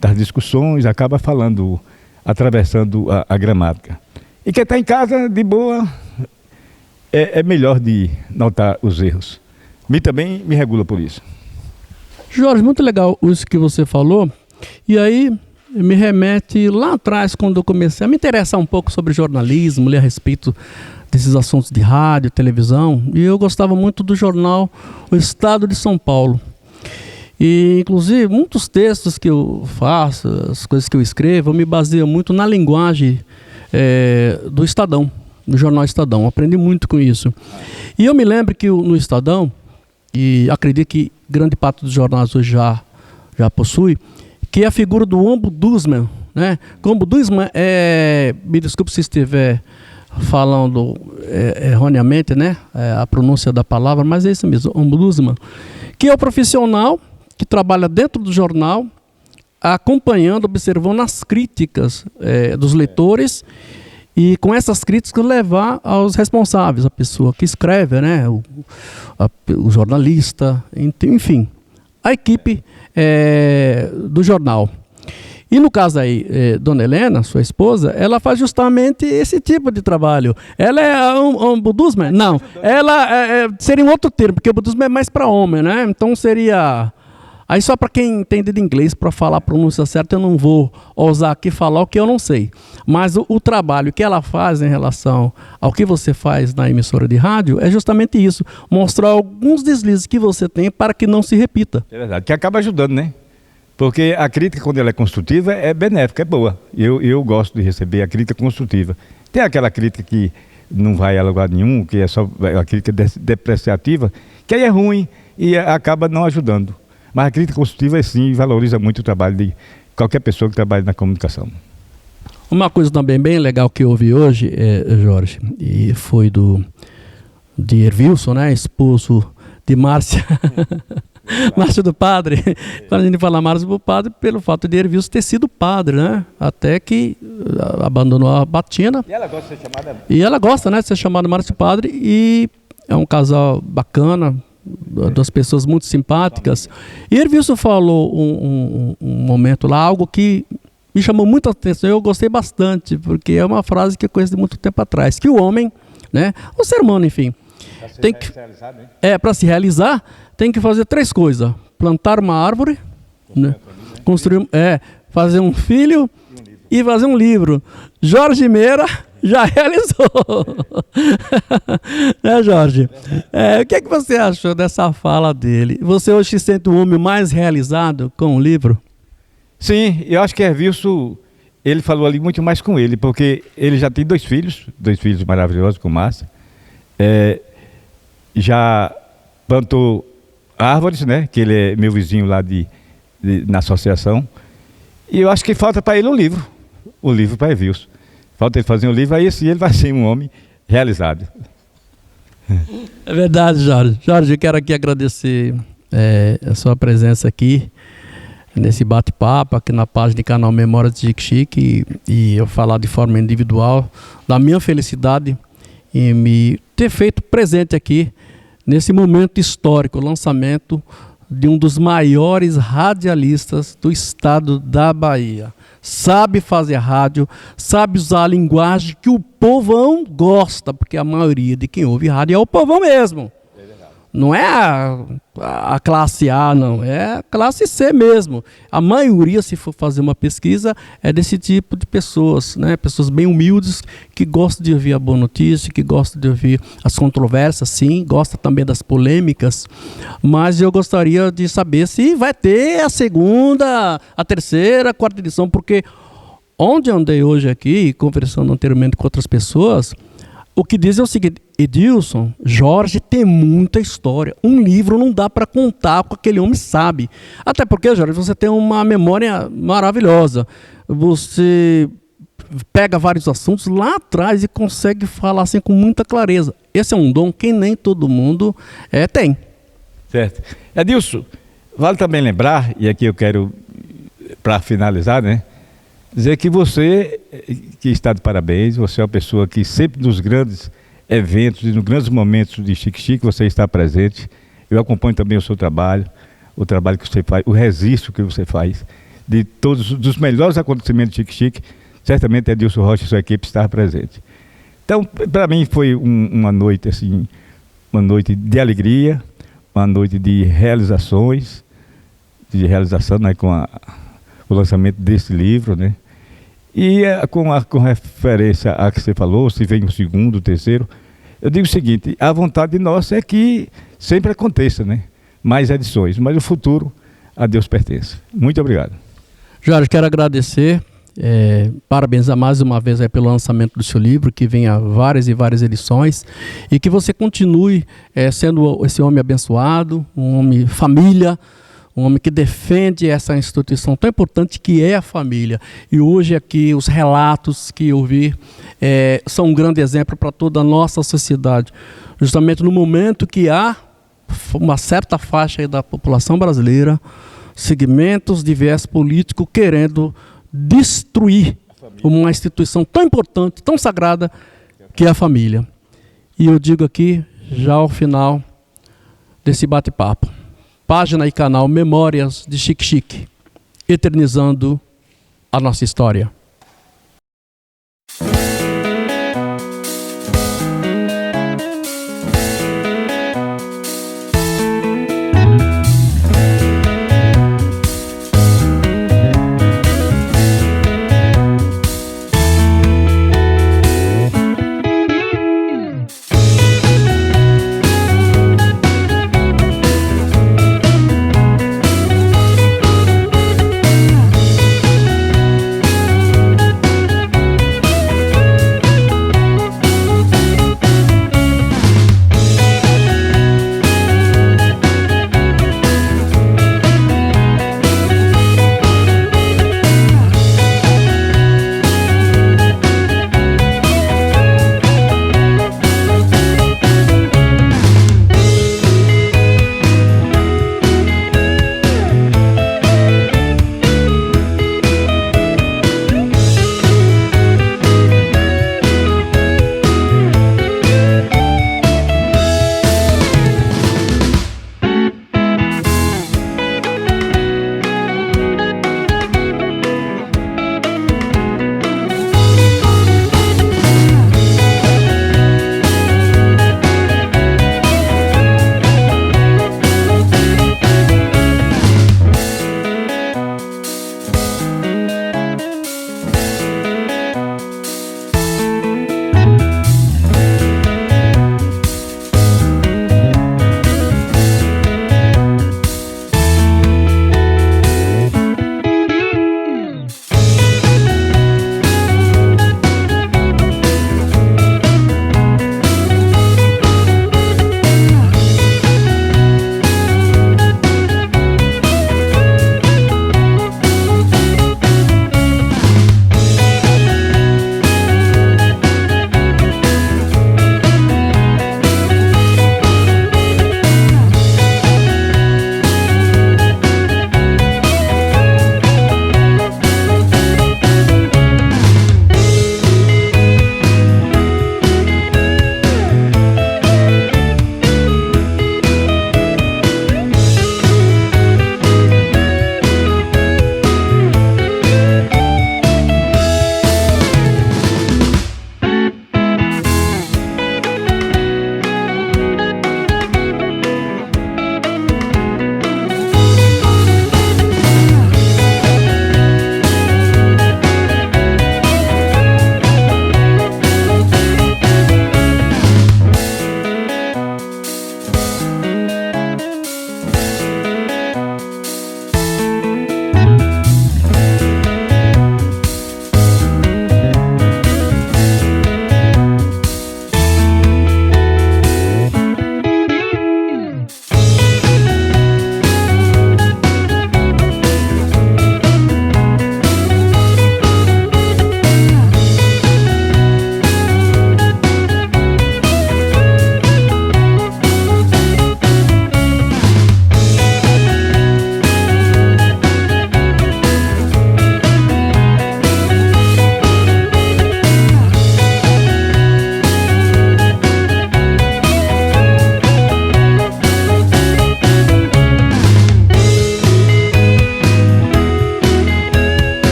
das discussões acaba falando, atravessando a gramática. E quem está em casa, de boa, é melhor de notar os erros. Também me regula por isso. Jorge, muito legal isso que você falou. E aí me remete lá atrás, quando eu comecei a me interessar um pouco sobre jornalismo, ler a respeito desses assuntos de rádio, televisão. E eu gostava muito do jornal O Estado de São Paulo. E, inclusive, muitos textos que eu faço, as coisas que eu escrevo, eu me baseio muito na linguagem do Estadão, do jornal Estadão. Eu aprendi muito com isso. E eu me lembro que no Estadão, e acredito que grande parte dos jornais hoje já possui, que é a figura do ombudsman, né? O ombudsman me desculpe se estiver falando erroneamente, né? A pronúncia da palavra, mas é isso mesmo, ombudsman, que é o profissional que trabalha dentro do jornal, acompanhando, observando as críticas dos leitores e com essas críticas levar aos responsáveis, a pessoa que escreve, né? O jornalista, enfim, a equipe do jornal. E no caso aí, Dona Helena, sua esposa, ela faz justamente esse tipo de trabalho. Ela é ombudsman? Não, ela seria um outro termo, porque o ombudsman é mais para homem, né? Então seria... Aí só para quem entende de inglês, para falar a pronúncia certa, eu não vou ousar aqui falar o que eu não sei. Mas o trabalho que ela faz em relação ao que você faz na emissora de rádio é justamente isso. Mostrar alguns deslizes que você tem para que não se repita. É verdade, que acaba ajudando, né? Porque a crítica, quando ela é construtiva, é benéfica, é boa. Eu gosto de receber a crítica construtiva. Tem aquela crítica que não vai a lugar nenhum, que é só a crítica depreciativa, que aí é ruim e acaba não ajudando. Mas a crítica construtiva, sim, valoriza muito o trabalho de qualquer pessoa que trabalha na comunicação. Uma coisa também bem legal que eu ouvi hoje, Jorge, e foi de Ervilson, né, esposo de Márcia, Márcia do Padre. Quando a gente fala Márcia do Padre, pelo fato de Ervilson ter sido padre, né, até que abandonou a batina. E ela gosta de ser chamada? E ela gosta, né, de ser chamada Márcia do Padre, e é um casal bacana, das pessoas muito simpáticas. E Ervilson falou um momento lá, algo que me chamou muita atenção, eu gostei bastante, porque é uma frase que eu conheço de muito tempo atrás, que o homem, né, o ser humano, enfim, tem que, para se realizar, tem que fazer 3 coisas: plantar uma árvore, né, construir, fazer um filho e fazer um livro. Jorge Meira já realizou. Né, Jorge? O que é que você achou dessa fala dele? Você hoje se sente um homem mais realizado com o livro? Sim, eu acho que Ervilson, ele falou ali muito mais com ele, porque ele já tem 2 filhos maravilhosos com Márcia. Já plantou árvores, né? Que ele é meu vizinho lá na associação. E eu acho que falta para ele um livro para Ervilson. Falta ele fazer um livro, aí ele vai ser um homem realizado. É verdade, Jorge. Jorge, eu quero aqui agradecer a sua presença aqui, nesse bate-papo, aqui na página do canal Memórias de Chique Chique, e eu falar de forma individual da minha felicidade em me ter feito presente aqui, nesse momento histórico, o lançamento de um dos maiores radialistas do estado da Bahia. Sabe fazer rádio, sabe usar a linguagem que o povão gosta, porque a maioria de quem ouve rádio é o povão mesmo. Não é a classe A, não, é a classe C mesmo. A maioria, se for fazer uma pesquisa, é desse tipo de pessoas, né? Pessoas bem humildes, que gostam de ouvir a boa notícia, que gostam de ouvir as controvérsias, sim, gostam também das polêmicas. Mas eu gostaria de saber se vai ter a segunda, a terceira, a 4ª edição, porque onde andei hoje aqui, conversando anteriormente com outras pessoas, o que diz é o seguinte: Edilson, Jorge tem muita história. Um livro não dá para contar o que aquele homem sabe. Até porque, Jorge, você tem uma memória maravilhosa. Você pega vários assuntos lá atrás e consegue falar assim com muita clareza. Esse é um dom que nem todo mundo tem. Certo. Edilson, vale também lembrar, e aqui eu quero, para finalizar, né, dizer que você, que está de parabéns, você é uma pessoa que sempre nos grandes eventos e nos grandes momentos de Chique Chique você está presente. Eu acompanho também o seu trabalho, o trabalho que você faz, o registro que você faz, de todos dos melhores acontecimentos de Xique-Xique, certamente Edilson Rocha e sua equipe estar presente. Então, para mim foi uma noite assim, uma noite de alegria, uma noite de realizações, né, com o lançamento desse livro, né? E com referência a que você falou, se vem o segundo, o terceiro, eu digo o seguinte: a vontade nossa é que sempre aconteça, né? Mais edições, mas o futuro a Deus pertence. Muito obrigado. Jorge, quero agradecer, parabenizar mais uma vez aí pelo lançamento do seu livro, que venha várias e várias edições, e que você continue sendo esse homem abençoado, um homem família, um homem que defende essa instituição tão importante que é a família. E hoje aqui os relatos que eu vi são um grande exemplo para toda a nossa sociedade. Justamente no momento que há uma certa faixa aí da população brasileira, segmentos de viés político querendo destruir uma instituição tão importante, tão sagrada, que é a família. E eu digo aqui, já ao final desse bate-papo, página e canal Memórias de Xique-Xique, eternizando a nossa história.